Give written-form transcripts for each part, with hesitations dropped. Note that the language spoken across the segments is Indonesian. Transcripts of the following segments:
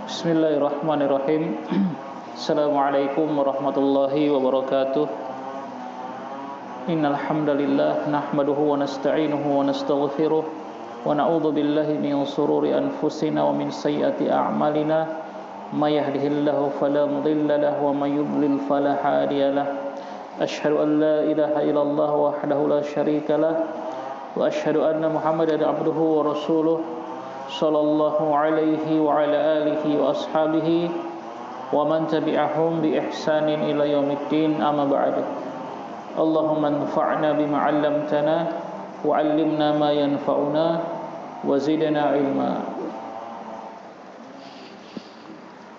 Bismillahirrahmanirrahim. Assalamualaikum warahmatullahi wabarakatuh. Innal hamdalillah nahmaduhu wa nasta'inuhu wa nastaghfiruh wa na'udzu billahi min shururi anfusina wa min sayyiati a'malina may yahdihillahu fala mudilla lahu wa may yudlil fala hadiyalah. Asyhadu an la ilaha illallah wahdahu la syarika lah wa asyhadu anna Muhammadan abduhu wa rasuluh sallallahu alaihi wa ala alihi wa ashabihi wa man tabi'ahum bi ihsanin ila yaumiddin, amma ba'du. Allahumma anfa'na bima 'allamtana wa 'allimna ma yanfa'una wa zidna ilma.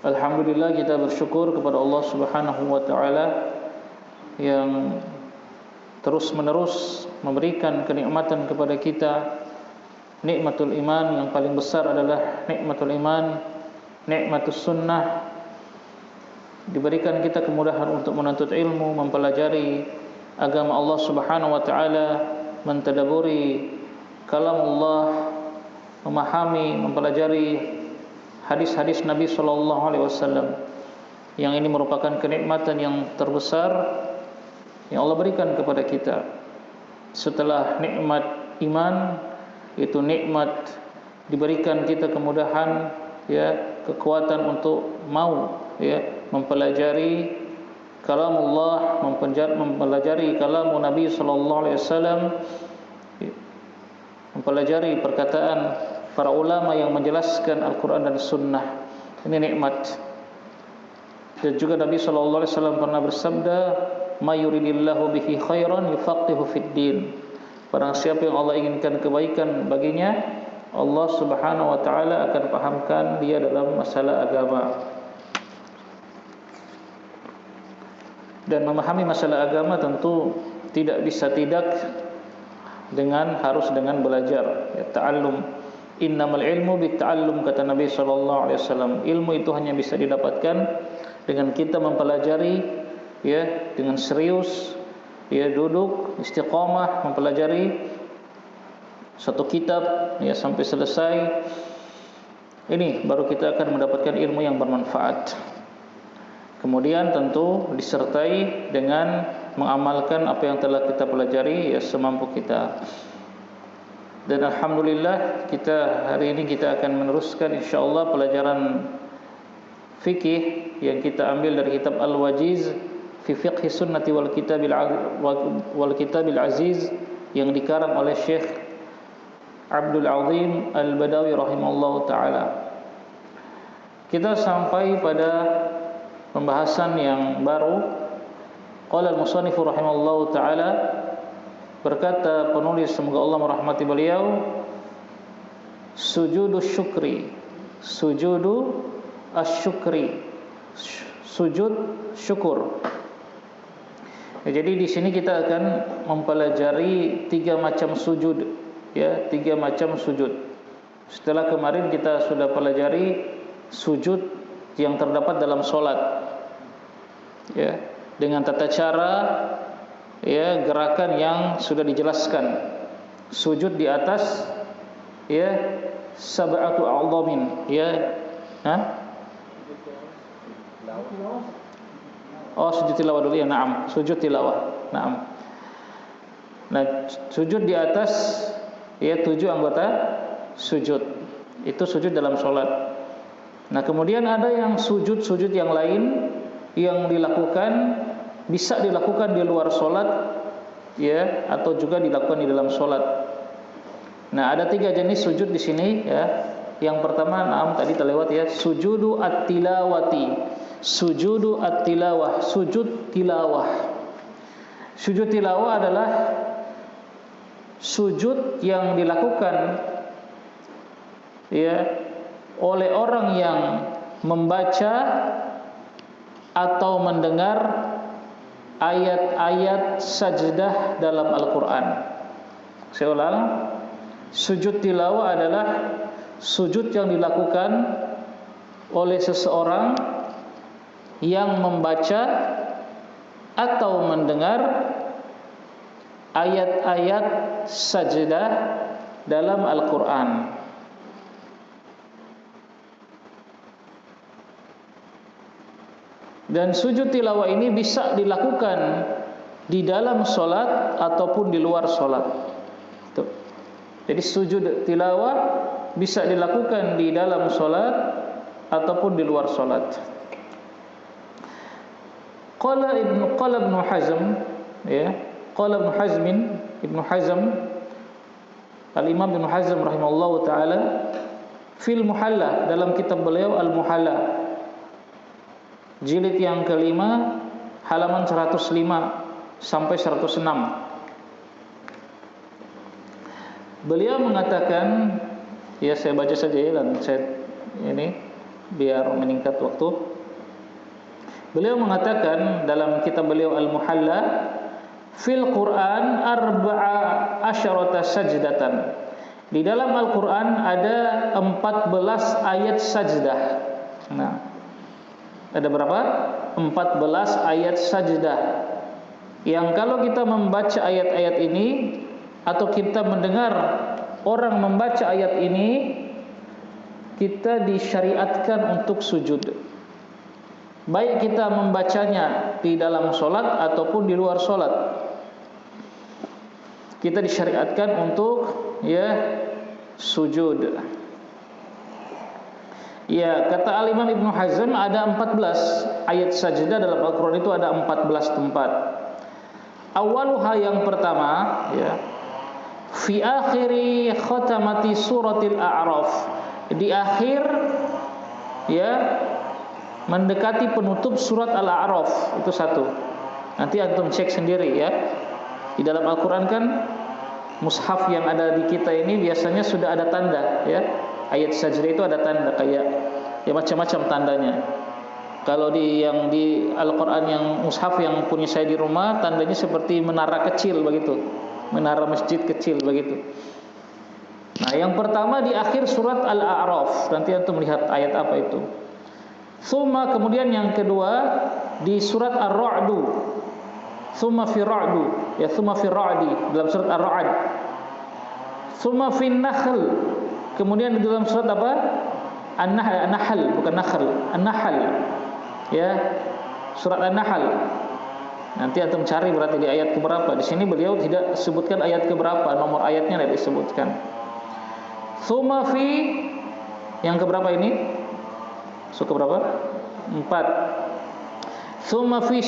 Alhamdulillah, kita bersyukur kepada Allah Subhanahu wa taala yang terus-menerus memberikan kenikmatan kepada kita. Nikmatul iman yang paling besar adalah nikmatul iman, nikmatus sunnah. Diberikan kita kemudahan untuk menuntut ilmu, mempelajari agama Allah Subhanahu wa taala, mentadabburi kalam Allah, memahami, mempelajari hadis-hadis Nabi sallallahu alaihi wasallam. Yang ini merupakan kenikmatan yang terbesar yang Allah berikan kepada kita. Setelah nikmat iman, itu nikmat diberikan kita kemudahan, ya, kekuatan untuk mau, ya, mempelajari kalamullah, mempelajari kalam Nabi sallallahu alaihi wasallam, mempelajari perkataan para ulama yang menjelaskan Al-Qur'an dan Sunnah. Ini nikmat. Dan juga Nabi sallallahu alaihi wasallam pernah bersabda, "May yuridillahu bihi khairan yufaqihu fid din." Barang siapa yang Allah inginkan kebaikan baginya, Allah Subhanahu wa taala akan pahamkan dia dalam masalah agama. Dan memahami masalah agama tentu tidak bisa tidak harus dengan belajar, ya, ta'allum. Innamal ilmu bitta'allum, kata Nabi sallallahu alaihi wasallam. Ilmu itu hanya bisa didapatkan dengan kita mempelajari, ya, dengan serius, ya, duduk istiqamah mempelajari satu kitab, ya, sampai selesai. Ini baru kita akan mendapatkan ilmu yang bermanfaat. Kemudian tentu disertai dengan mengamalkan apa yang telah kita pelajari, ya, semampu kita. Dan alhamdulillah, hari ini kita akan meneruskan insyaallah pelajaran fikih yang kita ambil dari kitab Al-Wajiz fi fiqhi sunnati wal kitabil aziz yang dikarang oleh Syekh Abdul Azim Al-Badawi rahimallahu taala. Kita sampai pada pembahasan yang baru. Qala al-musannif rahimallahu taala, berkata penulis, semoga Allah merahmati beliau, sujudu syukri, sujudu asyukri, sujud syukur. Ya, jadi di sini kita akan mempelajari 3 macam sujud, ya, 3 macam sujud. Setelah kemarin kita sudah pelajari sujud yang terdapat dalam solat, ya, dengan tata cara, ya, gerakan yang sudah dijelaskan. Sujud di atas, ya, sab'atu a'dhamin, ya, Oh, sujud tilawah dulu, ya, na'am. Sujud tilawah, na'am. Nah, sujud di atas, ya, 7 anggota sujud. Itu sujud dalam sholat. Nah, kemudian ada yang sujud-sujud yang lain yang bisa dilakukan di luar sholat, ya, atau juga dilakukan di dalam sholat. Nah, ada 3 jenis sujud di sini, ya. Yang pertama, na'am, tadi terlewat, ya, sujudu at-tilawati. Sujudu at-tilawah, sujud tilawah. Sujud tilawah adalah sujud yang dilakukan, ya, oleh orang yang membaca atau mendengar ayat-ayat sajdah dalam Al-Quran. Saya ulang, sujud tilawah adalah sujud yang dilakukan oleh seseorang yang membaca atau mendengar ayat-ayat sajdah dalam Al-Quran. Dan sujud tilawah ini bisa dilakukan di dalam solat ataupun di luar solat. Tuh. Jadi sujud tilawah bisa dilakukan di dalam solat ataupun di luar solat. Qala Ibnu Hazm, ya, qala Ibnu Hazm, Al-Imam Ibnu Hazm rahimahullahu taala fil Muhalla, dalam kitab beliau Al-Muhalla jilid yang kelima halaman 105 sampai 106. Beliau mengatakan, ya saya baca saja ya, dan saya ini biar meningkat waktu. Beliau mengatakan dalam kitab beliau Al-Muhalla, fil Quran arba'a asyarata sajdatan. Di dalam Al-Quran ada 14 ayat sajdah. Nah, ada berapa? 14 ayat sajdah. Yang kalau kita membaca ayat-ayat ini atau kita mendengar orang membaca ayat ini, kita disyariatkan untuk sujud. Baik kita membacanya di dalam solat ataupun di luar solat, kita disyariatkan untuk sujud. Ya, kata Al-Imam Ibnu Hazm ada 14 ayat sajdah dalam Al-Quran, itu ada 14 tempat. Awaluha, yang pertama, ya, fi akhiri khatamati suratil A'raf, di akhir, ya, mendekati penutup surat Al-A'raf, itu satu. Nanti antum cek sendiri ya. Di dalam Al-Quran kan mushaf yang ada di kita ini biasanya sudah ada tanda, ya. Ayat sajdah itu ada tanda, kayak ya macam-macam tandanya. Kalau di Al-Quran yang mushaf yang punya saya di rumah, tandanya seperti menara kecil begitu, menara masjid kecil begitu. Nah, yang pertama di akhir surat Al-A'raf, nanti antum melihat ayat apa itu. Tsumma, kemudian yang kedua di surat Ar-Ra'du, tsumma fi Ra'du, ya, tsumma fi Ra'di dalam surat Ar-Ra'd. Tsumma fi Nahl, kemudian di dalam surat apa? An-Nahl, bukan Nakhl, An-Nahl. Ya, surat An-Nahl. Nanti antum cari berarti di ayat keberapa. Di sini beliau tidak sebutkan ayat keberapa, nomor ayatnya tidak disebutkan. Tsumma fi, yang keberapa ini? Suka berapa? 4. Tsumma fi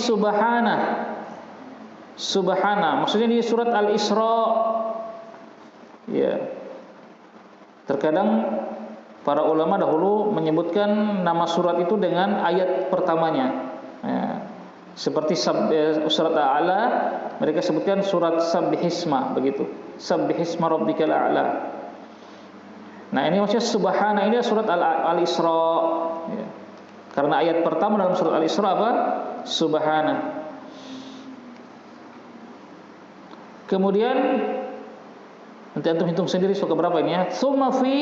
Subhana, maksudnya di surat Al-Isra. Ya. Terkadang para ulama dahulu menyebutkan nama surat itu dengan ayat pertamanya. Ya. Seperti surat Al-A'la, mereka sebutkan surat Sabbihisma, begitu. Sabbihisma rabbikal a'la. Nah, ini maksudnya Subhana, ini surat Al-Isra. Ya. Karena ayat pertama dalam surat Al-Isra apa? Subhana. Kemudian nanti antum hitung sendiri surat berapa ini ya. Tsumma fi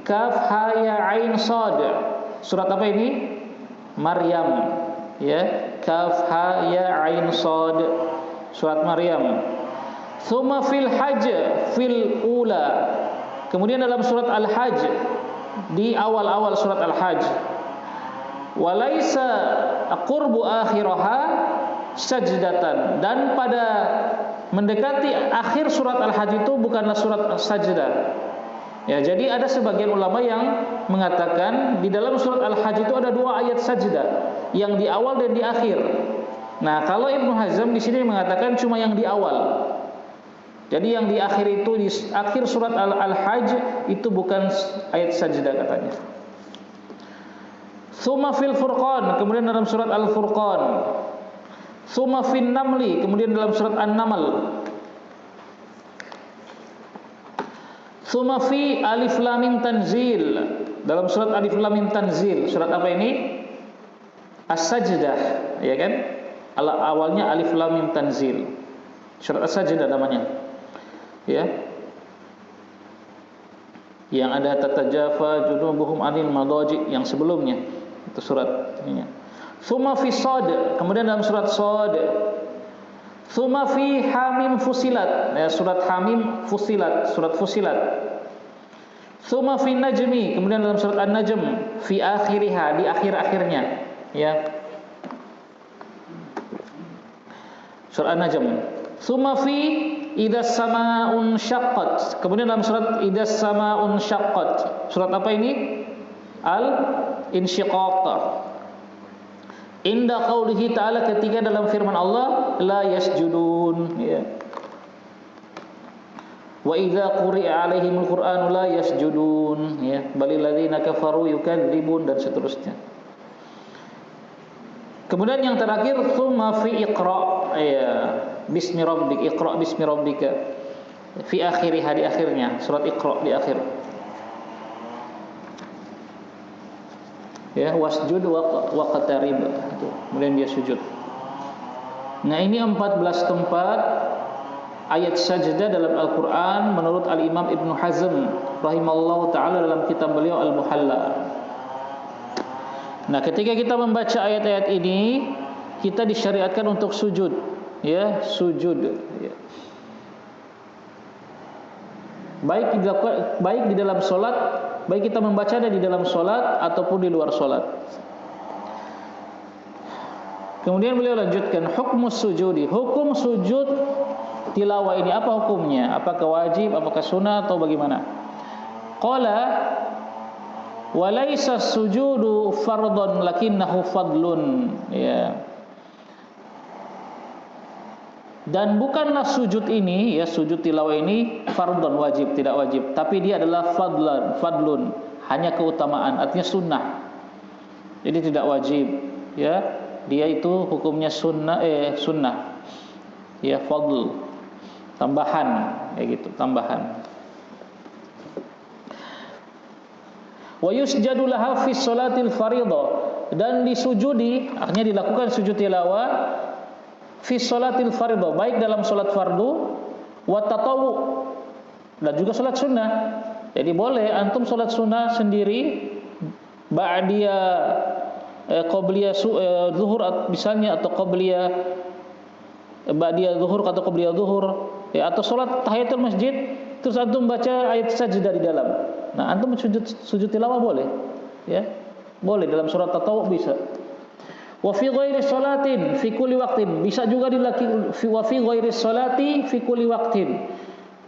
Kaf Ha Ya Ain Shad. Surat apa ini? Maryam. Ya, Kaf Ha Ya Ain Shad. Surat Maryam. Tsumma fil Hajj fil ula. Kemudian dalam surat Al-Hajj, di awal-awal surat Al-Hajj, walaisa qurbu akhiraha sajdatan, dan pada mendekati akhir surat Al-Hajj itu bukanlah surat sajdah. Ya, jadi ada sebagian ulama yang mengatakan di dalam surat Al-Hajj itu ada 2 ayat sajdah, yang di awal dan di akhir. Nah, kalau Ibnu Hazm di sini mengatakan cuma yang di awal. Jadi yang di akhir itu, di akhir surat Al-Hajj itu bukan ayat sajdah katanya. Tsumma fil Furqan, kemudian dalam surat Al-Furqan. Tsumma fin Namli, kemudian dalam surat An-Naml. Tsumma fi Alif Lam Mim Tanzil, dalam surat Alif Lam Mim Tanzil. Surat apa ini? As-Sajdah, ya kan? Awalnya Alif Lam Mim Tanzil. Surat As-Sajdah namanya. Ya, yang ada tatajafa junubuhum anil madaji, yang sebelumnya itu surat ini. Tsumma fi Shad, kemudian dalam surat Shad. Tsumma fi Hamim Fusilat, ya, surat Hamim Fusilat, surat Fusilat. Tsumma fi Najmi, kemudian dalam surat An-Najm, fi akhiriha, di akhir-akhirnya, ya. Surah An-Najm. Tsumma fi idzas samaa'un syaqqat. Kemudian dalam surat idzas samaa'un syaqqat. Surat apa ini? Al-Insyiqaq. Inda qaulihi ta'ala, ketika dalam firman Allah, la yasjudun, ya. Wa idza quri'a 'alaihimul qur'anu la yasjudun, ya. Balil ladzina kafaru yukadzibun, dan seterusnya. Kemudian yang terakhir, tsumma fi iqra, ya, bismi rabbik, iqra bismi rabbika, fi akhirih, di akhirnya surat Iqra di akhir, ya, wasjud wa qatarib, kemudian dia sujud. Nah, ini 14 tempat ayat sajdah dalam Al-Qur'an menurut Al-Imam Ibnu Hazm rahimallahu taala dalam kitab beliau Al-Muhalla. Nah, ketika kita membaca ayat-ayat ini, kita disyariatkan untuk sujud, ya, sujud, ya. Baik di dalam solat, baik kita membacanya di dalam solat ataupun di luar solat. Kemudian beliau lanjutkan, hukmus sujudi, hukum sujud tilawah ini apa hukumnya? Apakah wajib, apakah sunnah, atau bagaimana? Qala walaysa sujudu fardhon lakinnahu fadlun, ya. Dan bukanlah sujud ini, ya, sujud tilawah ini fardhon, wajib, tidak wajib, tapi dia adalah fadlun, hanya keutamaan, artinya sunnah. Jadi tidak wajib, ya. Dia itu hukumnya sunnah, ya, fadl, tambahan, kayak gitu, tambahan. Wa yusjadu laha fi sholatil fardhah, dan disujudi, artinya dilakukan sujud tilawah fi sholatil fardhah, baik dalam salat fardu wa tatawwu, dan juga salat sunnah. Jadi boleh antum salat sunnah sendiri ba'diyah qabliyah zuhur misalnya, atau qabliyah ba'diyah zuhur atau qabliyah zuhur, ya, atau salat tahiyatul masjid terus antum baca ayat sajdah di dalam. Nah, antum sujud tilawah boleh, ya, boleh dalam surat tatawwu bisa. Wa fi ghairi sholatin fi kulli waqtin, bisa juga dilakukan wa fi ghairi sholati fi kulli waqtin,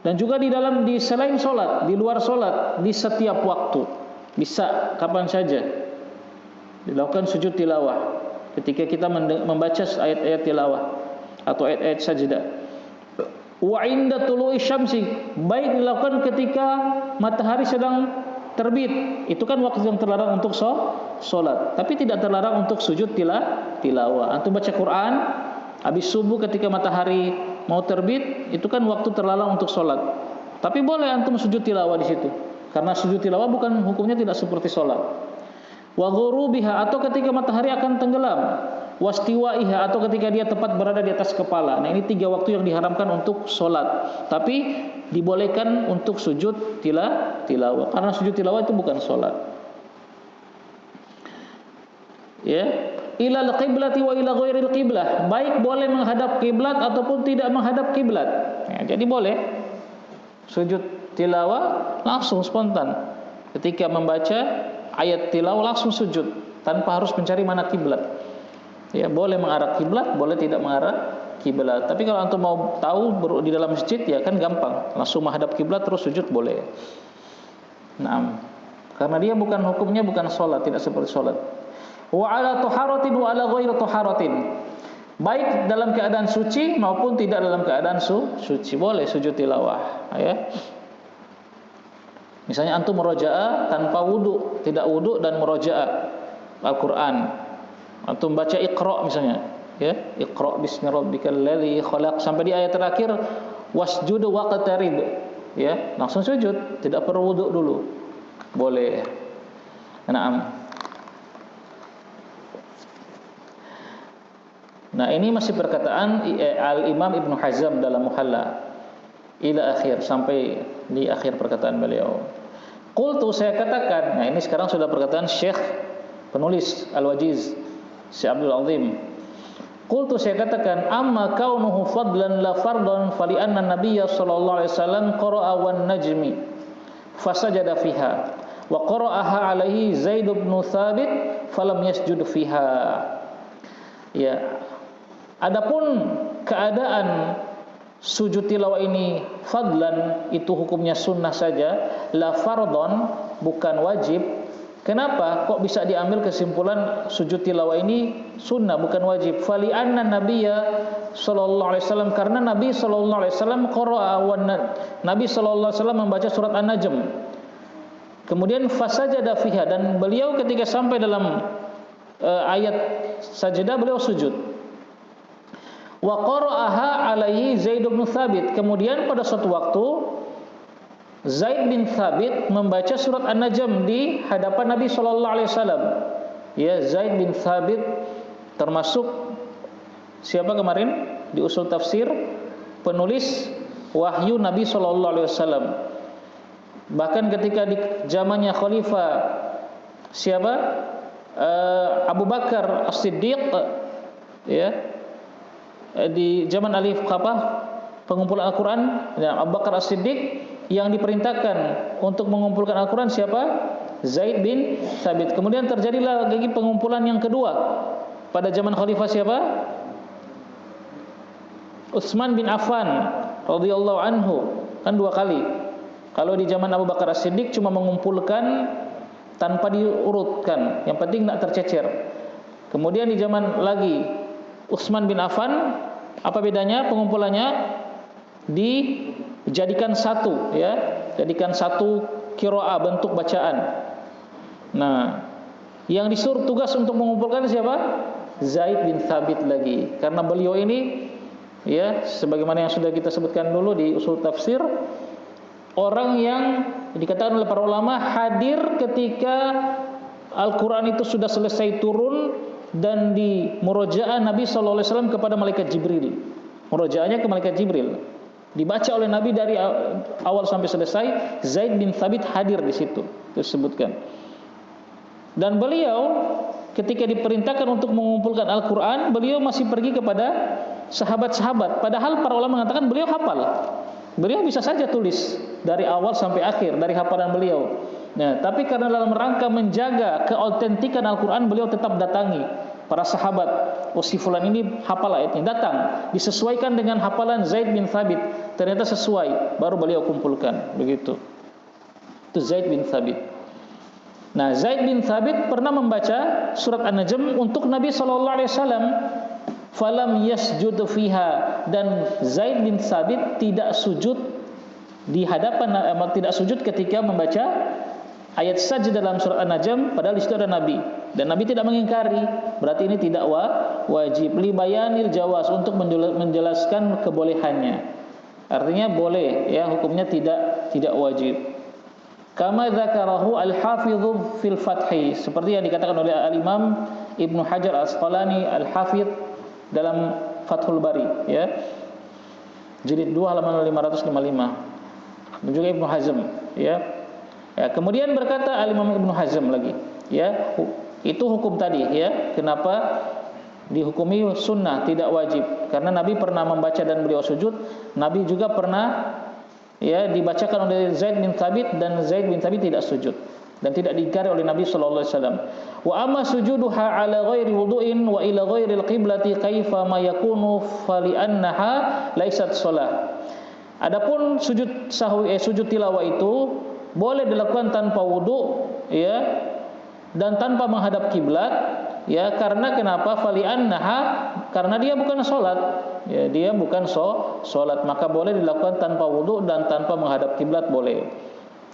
dan juga di selain solat, di luar solat, di setiap waktu, bisa kapan saja dilakukan sujud tilawah ketika kita membaca ayat-ayat tilawah atau ayat-ayat sajdah. Wa inda tulu'i syamsi, baik dilakukan ketika matahari sedang terbit, itu kan waktu yang terlarang untuk sholat, tapi tidak terlarang untuk sujud tilawah. Antum baca Quran habis subuh ketika matahari mau terbit, itu kan waktu terlarang untuk sholat, tapi boleh antum sujud tilawah di situ, karena sujud tilawah bukan hukumnya tidak seperti sholat. Wa ghurubiha, atau ketika matahari akan tenggelam, wastiwaiha, atau ketika dia tepat berada di atas kepala. Nah, ini 3 waktu yang diharamkan untuk sholat, tapi dibolehkan untuk sujud tilawah, karena sujud tilawah itu bukan sholat, ya. Ilal qiblati wa ila ghairil qiblah, baik boleh menghadap kiblat ataupun tidak menghadap kiblat, ya, jadi boleh sujud tilawah langsung spontan ketika membaca ayat tilawah, langsung sujud tanpa harus mencari mana kiblat. Ya, boleh mengarah kiblat, boleh tidak mengarah kiblat. Tapi kalau antum mau tahu di dalam masjid, ya kan gampang, langsung menghadap kiblat terus sujud boleh. Naam. Karena dia hukumnya bukan sholat, tidak seperti sholat. Wa ala taharatin wa ala ghairi taharatin, baik dalam keadaan suci maupun tidak dalam keadaan suci, boleh sujud tilawah, ya. Misalnya antum murojaah tanpa wudu, tidak wudu dan murojaah Al-Quran, antum baca Iqra misalnya, ya, Iqra bismi rabbikal ladzi khalaq, sampai di ayat terakhir wasjud waqtarib, ya, langsung sujud, tidak perlu wudu dulu, boleh. Naam. Nah, ini masih perkataan Al-Imam Ibnu Hazm dalam Muhalla ila akhir, sampai di akhir perkataan beliau. Qultu, saya katakan, nah ini sekarang sudah perkataan Syekh penulis Al-Wajiz, Syekh Abdul Azim. Qultu, saya katakan, amma kaunuhu fadlan la fardhan fali anna nabiyya sallallahu alaihi wasallam qara'a wan najmi fasajada fiha wa qara'aha alaihi Zaid bin Thabit falam yasjud fiha. Ya. Adapun keadaan sujud tilawah ini fadlan, itu hukumnya sunnah saja, la fardhon, bukan wajib. Kenapa kok bisa diambil kesimpulan sujud tilawah ini sunnah bukan wajib? Fali anna nabiyya sallallahu alaihi wasallam, karena Nabi sallallahu alaihi wasallam qara'a Nabi sallallahu alaihi wasallam membaca surat An-Najm. Kemudian fasajada fiha, dan beliau ketika sampai dalam ayat sajadah beliau sujud. Wa qara'aha alaihi Zaid bin Thabit. Kemudian pada suatu waktu Zaid bin Thabit membaca surat An-Najm di hadapan Nabi sallallahu alaihi wasallam. Ya, Zaid bin Thabit termasuk siapa kemarin di usul tafsir, penulis wahyu Nabi sallallahu alaihi wasallam. Bahkan ketika di zamannya khalifah siapa? Abu Bakar As-Siddiq, ya. Di zaman pengumpulan Al-Quran, ya, Abu Bakar As-Siddiq yang diperintahkan untuk mengumpulkan Al-Quran siapa? Zaid bin Thabit. Kemudian terjadilah lagi pengumpulan yang kedua pada zaman khalifah siapa? Utsman bin Affan radhiyallahu anhu, kan dua kali. Kalau di zaman Abu Bakar As-Siddiq cuma mengumpulkan tanpa diurutkan, yang penting tidak tercecer. Kemudian di zaman lagi Utsman bin Affan, apa bedanya pengumpulannya? Dijadikan satu, ya, jadikan satu qiraah, bentuk bacaan. Nah, yang disuruh tugas untuk mengumpulkan siapa? Zaid bin Thabit lagi, karena beliau ini, ya, sebagaimana yang sudah kita sebutkan dulu di usul tafsir, orang yang dikatakan oleh para ulama hadir ketika Al-Quran itu sudah selesai turun dan di murojaah Nabi sallallahu alaihi wasallam kepada malaikat Jibril. Murojaahnya ke malaikat Jibril. Dibaca oleh Nabi dari awal sampai selesai. Zaid bin Thabit hadir di situ, disebutkan. Dan beliau ketika diperintahkan untuk mengumpulkan Al-Qur'an, beliau masih pergi kepada sahabat-sahabat. Padahal para ulama mengatakan beliau hafal. Beliau bisa saja tulis dari awal sampai akhir dari hafalan beliau. Nah, tapi karena dalam rangka menjaga keautentikan Al-Quran, beliau tetap datangi para sahabat. Oh, si fulan ini hafal ayat ini, datang, disesuaikan dengan hafalan Zaid bin Thabit. Ternyata sesuai, baru beliau kumpulkan. Begitu. Itu Zaid bin Thabit. Nah, Zaid bin Thabit pernah membaca surat An-Najm untuk Nabi sallallahu alaihi wasallam. Falam yasjud fiha, dan Zaid bin Thabit tidak sujud di hadapan, tidak sujud ketika membaca ayat sajdah dalam surat An-Najm, padahal di situ ada Nabi dan Nabi tidak mengingkari. Berarti ini tidak wajib. Li bayanil jawaz, untuk menjelaskan kebolehannya. Artinya boleh, ya, hukumnya tidak wajib. Kama dzakarahu al-Hafidz fil Fathi, seperti yang dikatakan oleh Al-Imam Ibnu Hajar Al-Asqalani Al-Hafidz dalam Fathul Bari, ya, jilid 2 halaman 555. Dan juga Ibnu Hazm, ya. Ya, kemudian berkata Al-Imam Ibnu Hazm lagi, ya, itu hukum tadi, ya, kenapa dihukumi sunnah tidak wajib, karena Nabi pernah membaca dan beliau sujud. Nabi juga pernah, ya, dibacakan oleh Zaid bin Thabit dan Zaid bin Thabit tidak sujud dan tidak diingkari oleh Nabi sallallahu alaihi wasallam. Wa amma sujuduha ala ghairi wudu'in wa ila ghairil qiblati kaifa ma yakunu fali annaha laisat shalah. Adapun sujud sahwi, sujud tilawah itu boleh dilakukan tanpa wudu, ya, dan tanpa menghadap kiblat, ya, karena kenapa? Fali annaha, karena dia bukan salat, ya, dia bukan salat, maka boleh dilakukan tanpa wudu dan tanpa menghadap kiblat boleh.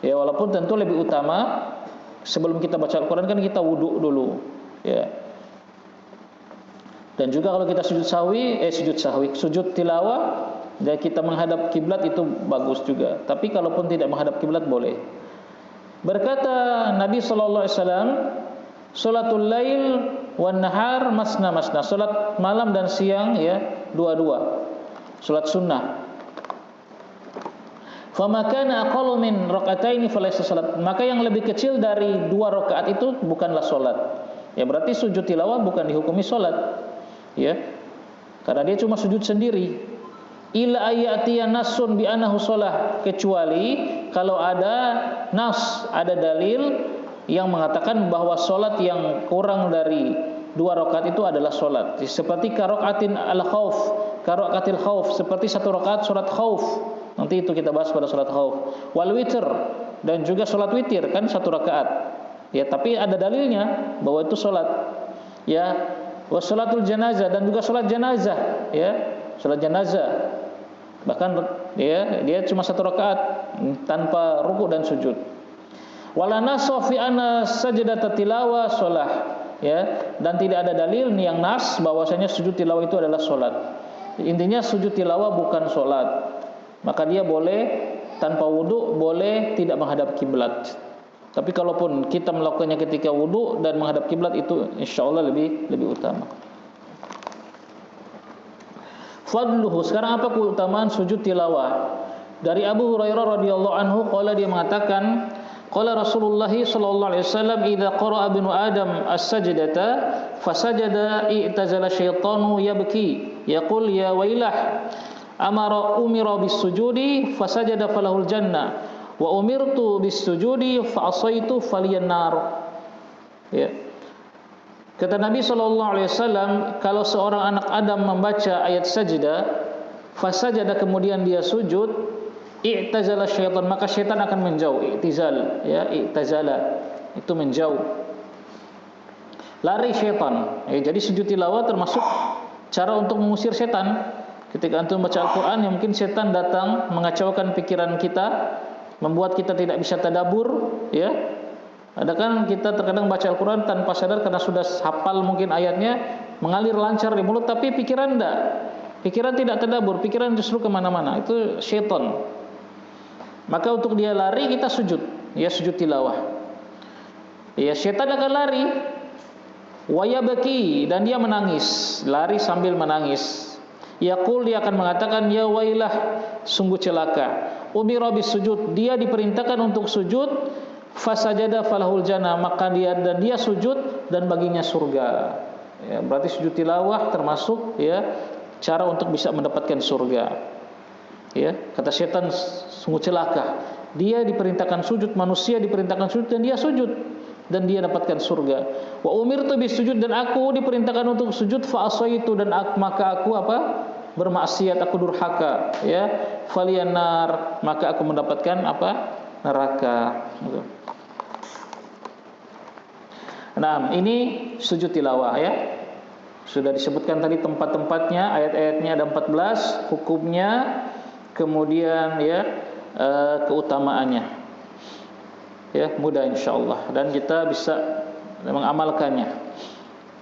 Ya, walaupun tentu lebih utama sebelum kita baca Al-Quran kan kita wudu dulu, ya. Dan juga kalau kita sujud tilawah dan kita menghadap kiblat itu bagus juga. Tapi kalaupun tidak menghadap kiblat boleh. Berkata Nabi sallallahu alaihi wasallam, "Salatul lail wan nahar masna masna." Salat malam dan siang, ya, dua-dua. Salat sunnah. Fama kana aqallu min raka'ataini falaysa salat. Maka yang lebih kecil dari 2 rakaat itu bukanlah salat. Ya, berarti sujud tilawah bukan dihukumi salat. Ya. Karena dia cuma sujud sendiri. Ila ayatiya nasun bi annahu shalah, kecuali kalau ada nas, ada dalil yang mengatakan bahwa salat yang kurang dari 2 rakaat itu adalah salat. Seperti karokaatin al-khauf, karakatil khauf, seperti satu rakaat salat khauf. Nanti itu kita bahas pada salat khauf. Wal witr, dan juga salat witir kan satu rakaat. Ya, tapi ada dalilnya bahwa itu salat. Ya, wassalatul janazah, dan juga salat janazah, ya, salat janazah. Bahkan ya, dia cuma satu rakaat tanpa rukuk dan sujud. Wala nassa fi anna sajdat tilawah shalah, ya, dan tidak ada dalil yang nas bahwasanya sujud tilawah itu adalah salat. Intinya sujud tilawah bukan salat. Maka dia boleh tanpa wudu, boleh tidak menghadap kiblat. Tapi kalaupun kita melakukannya ketika wudu dan menghadap kiblat, itu insyaallah lebih utama. Fadluhu, sekarang apa keutamaan sujud tilawah? Dari Abu Hurairah radhiyallahu anhu, qala, dia mengatakan, qala Rasulullah sallallahu alaihi wasallam, idza qara'a ibnu Adam as-sajdata fasajada i'tazala syaitanu yabki yaqul ya wailah umira bis-sujudi fasajada falahul jannah wa umirtu bis-sujudi fa asaitu faliyan nar. Ya. Kata Nabi SAW, kalau seorang anak Adam membaca ayat sajdah, fasajada, kemudian dia sujud, i'tazala syaitan, maka syaitan akan menjauh. I'tizal, ya, i'tazala, itu menjauh, lari syaitan. Ya, jadi sujud tilawah termasuk cara untuk mengusir syaitan. Ketika antum baca Al-Quran, yang mungkin syaitan datang mengacaukan pikiran kita, membuat kita tidak bisa tadabbur, ya. Ada kan kita terkadang baca Al-Quran tanpa sadar karena sudah hafal mungkin ayatnya, mengalir lancar di mulut, tapi pikiran tidak. Pikiran tidak tadabbur, pikiran justru kemana-mana. Itu syaitan. Maka untuk dia lari, kita sujud. Ya, sujud tilawah. Ya, syaitan akan lari. Wayabaki, dan dia menangis. Lari sambil menangis. Yaqul, dia akan mengatakan, ya wailah, sungguh celaka. Umira bis sujud, dia diperintahkan untuk sujud. Fasajada falahul jannah, maka dia sujud dan baginya surga. Ya, berarti sujud tilawah termasuk, ya, cara untuk bisa mendapatkan surga. Ya, kata syaitan, sungguh celaka. Dia diperintahkan sujud, manusia diperintahkan sujud, dan dia sujud dan dia dapatkan surga. Wa umirtu bis sujud, dan aku diperintahkan untuk sujud, fa asaitu, dan maka aku apa? Bermaksiat, aku durhaka, ya. Faliyan nar, maka aku mendapatkan apa? Neraka. Nah, ini sujud tilawah, ya. Sudah disebutkan tadi tempat-tempatnya, ayat-ayatnya ada 14, hukumnya, kemudian ya keutamaannya. Ya, mudah insyaallah, dan kita bisa mengamalkannya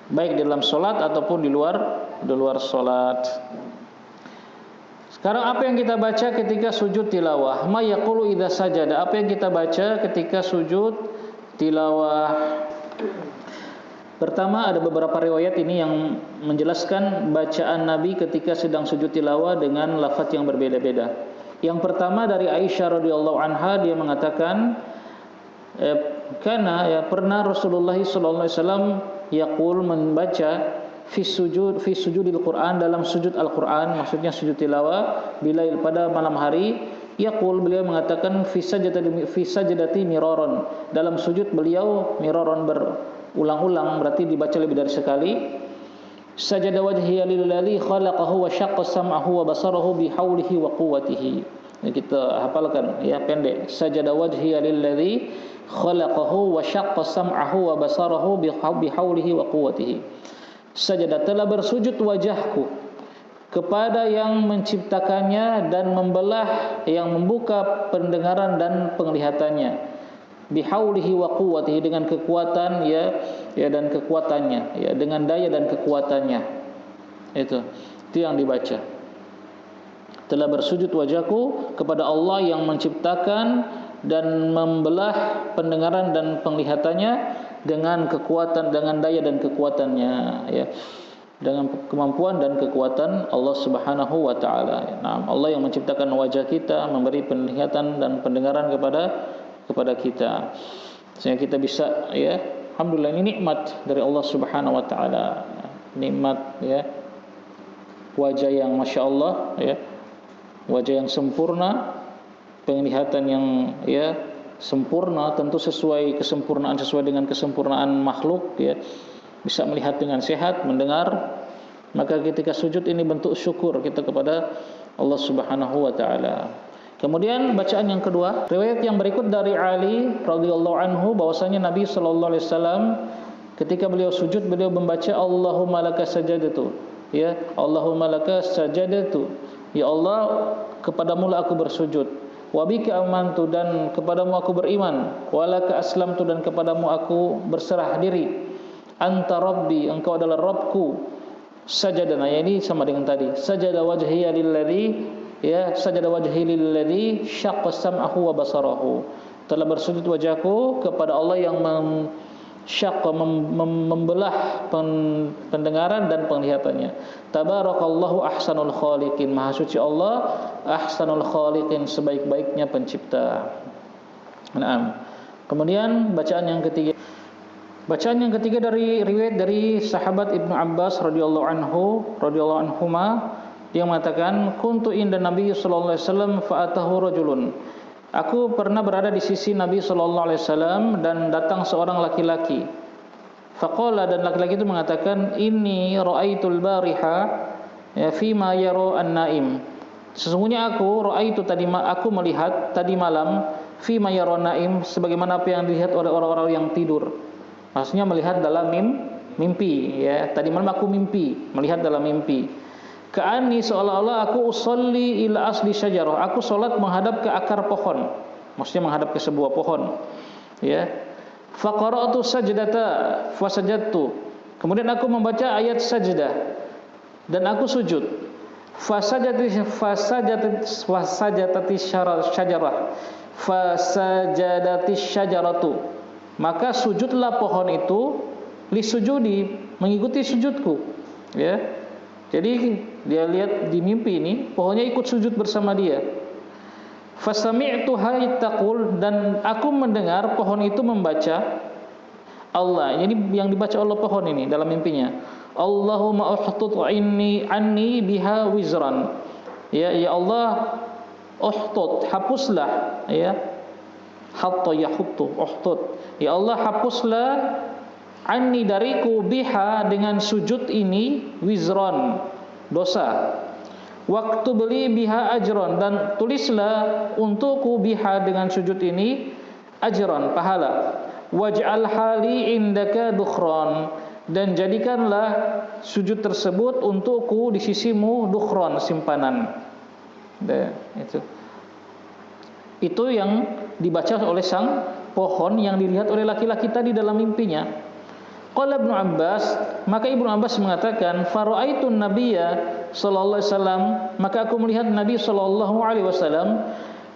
baik di dalam salat ataupun di luar salat. Sekarang apa yang kita baca ketika sujud tilawah? Ma yaqulu idza sajada, apa yang kita baca ketika sujud tilawah? Pertama, ada beberapa riwayat ini yang menjelaskan bacaan Nabi ketika sedang sujud tilawah dengan lafaz yang berbeda-beda. Yang pertama dari Aisyah radhiyallahu anha, dia mengatakan, pernah Rasulullah sallallahu alaihi wasallam yaqul, membaca fi sujudil Quran, dalam sujud Al-Quran, maksudnya sujud tilawah, bilail, pada malam hari. Yaqul, beliau mengatakan fi sajdati miraron, dalam sujud beliau miraron, berulang-ulang, berarti dibaca lebih dari sekali. Sajada wajhiya lilladzi khalaqahu wa syaqqa sam'ahu wa basarahu bihaulihi wa quwwatihi. Kita hafalkan, ya, pendek. Sajada wajhiya lilladzi khalaqahu wa syaqqa sam'ahu wa basarahu bihaulihi wa quwwatihi. Sajada, telah bersujud wajahku kepada yang menciptakannya dan membelah, yang membuka pendengaran dan penglihatannya, bihaulihi wa quwwatihi, dengan kekuatan, ya dan kekuatannya, ya, dengan daya dan kekuatannya. Itu yang dibaca. Telah bersujud wajahku kepada Allah yang menciptakan dan membelah pendengaran dan penglihatannya dengan kekuatan, dengan daya dan kekuatannya, ya, dengan kemampuan dan kekuatan Allah Subhanahu wa taala. Nah, Allah yang menciptakan wajah kita, memberi penglihatan dan pendengaran kepada kita, sehingga kita bisa, ya, alhamdulillah, ini nikmat dari Allah Subhanahu wa taala. Nikmat, ya, wajah yang masya Allah, ya, wajah yang sempurna, penglihatan yang, ya, sempurna, tentu sesuai dengan kesempurnaan makhluk, ya, bisa melihat dengan sehat, mendengar Maka ketika sujud ini bentuk syukur kita kepada Allah Subhanahu wa taala. Kemudian bacaan yang kedua, riwayat yang berikut dari Ali radhiyallahu anhu bahwasanya Nabi sallallahu alaihi wasallam ketika beliau sujud beliau membaca Allahumma laka sajadatu. Ya, Allahumma laka sajadatu. Ya Allah, kepadamu lah aku bersujud. Wa bika amantu, dan kepadamu aku beriman. Wa laka aslamtu, dan kepadamu aku berserah diri. Anta rabbi, engkau adalah Rabbku. Sajadana, ya ini sama dengan tadi. Sajada wajhiya lilladzi, ya, sajada wajhi lilladzi syaqqa sam'ahu wa basarahu. Telah bersujud wajahku kepada Allah yang membelah pendengaran dan penglihatannya. Tabarakallahu ahsanul khaliqin, maha suci Allah, ahsanul khaliqin, sebaik-baiknya pencipta. Naam. Kemudian bacaan yang ketiga. Bacaan yang ketiga dari riwayat dari sahabat Ibnu Abbas radhiyallahu anhuma, dia mengatakan kuntu inda Nabi sallallahu alaihi wasallam fa atahu rajulun. Aku pernah berada di sisi Nabi sallallahu alaihi wasallam dan datang seorang laki-laki. Faqala, dan laki-laki itu mengatakan, inni raaitul bariha ya fima yara an-naim. Sesungguhnya aku melihat tadi malam fima yara an-naim, sebagaimana apa yang dilihat oleh orang-orang yang tidur. Maksudnya melihat dalam mimpi, ya. Tadi malam aku mimpi, melihat dalam mimpi. Ka'anni, seolah-olah aku usolli ila asli syajarah. Aku solat menghadap ke akar pohon. Maksudnya menghadap ke sebuah pohon. Ya. Faqara'tu sajdata fasajadtu. Kemudian aku membaca ayat sajdah dan aku sujud. Fasajadati syajarah. Fasajadati syajaratu. Maka sujudlah pohon itu lisujudi, mengikuti sujudku. Ya. Jadi dia lihat di mimpi ini pohonnya ikut sujud bersama dia. Fasami'tuha taqul, dan aku mendengar pohon itu membaca Allah. Jadi yang dibaca Allah pohon ini dalam mimpinya. Allahumma uhtut anni biha wizran. Ya Allah, uhtut, hapuslah, ya. Hatta yahuttu, uhtut. Ya Allah, hapuslah anni, dariku, biha, dengan sujud ini, wizron, dosa. Waktu beli biha ajron, dan tulislah untukku biha, dengan sujud ini, ajron, pahala. Waj'al hali indaka dukhron, dan jadikanlah sujud tersebut untukku di sisimu dukhron, simpanan. Itu yang dibaca oleh sang pohon yang dilihat oleh laki-laki tadi dalam mimpinya. Qala Ibnu Abbas, maka Ibnu Abbas mengatakan, faraaitun nabiyya sallallahu alaihi wasallam, maka aku melihat Nabi sallallahu alaihi wasallam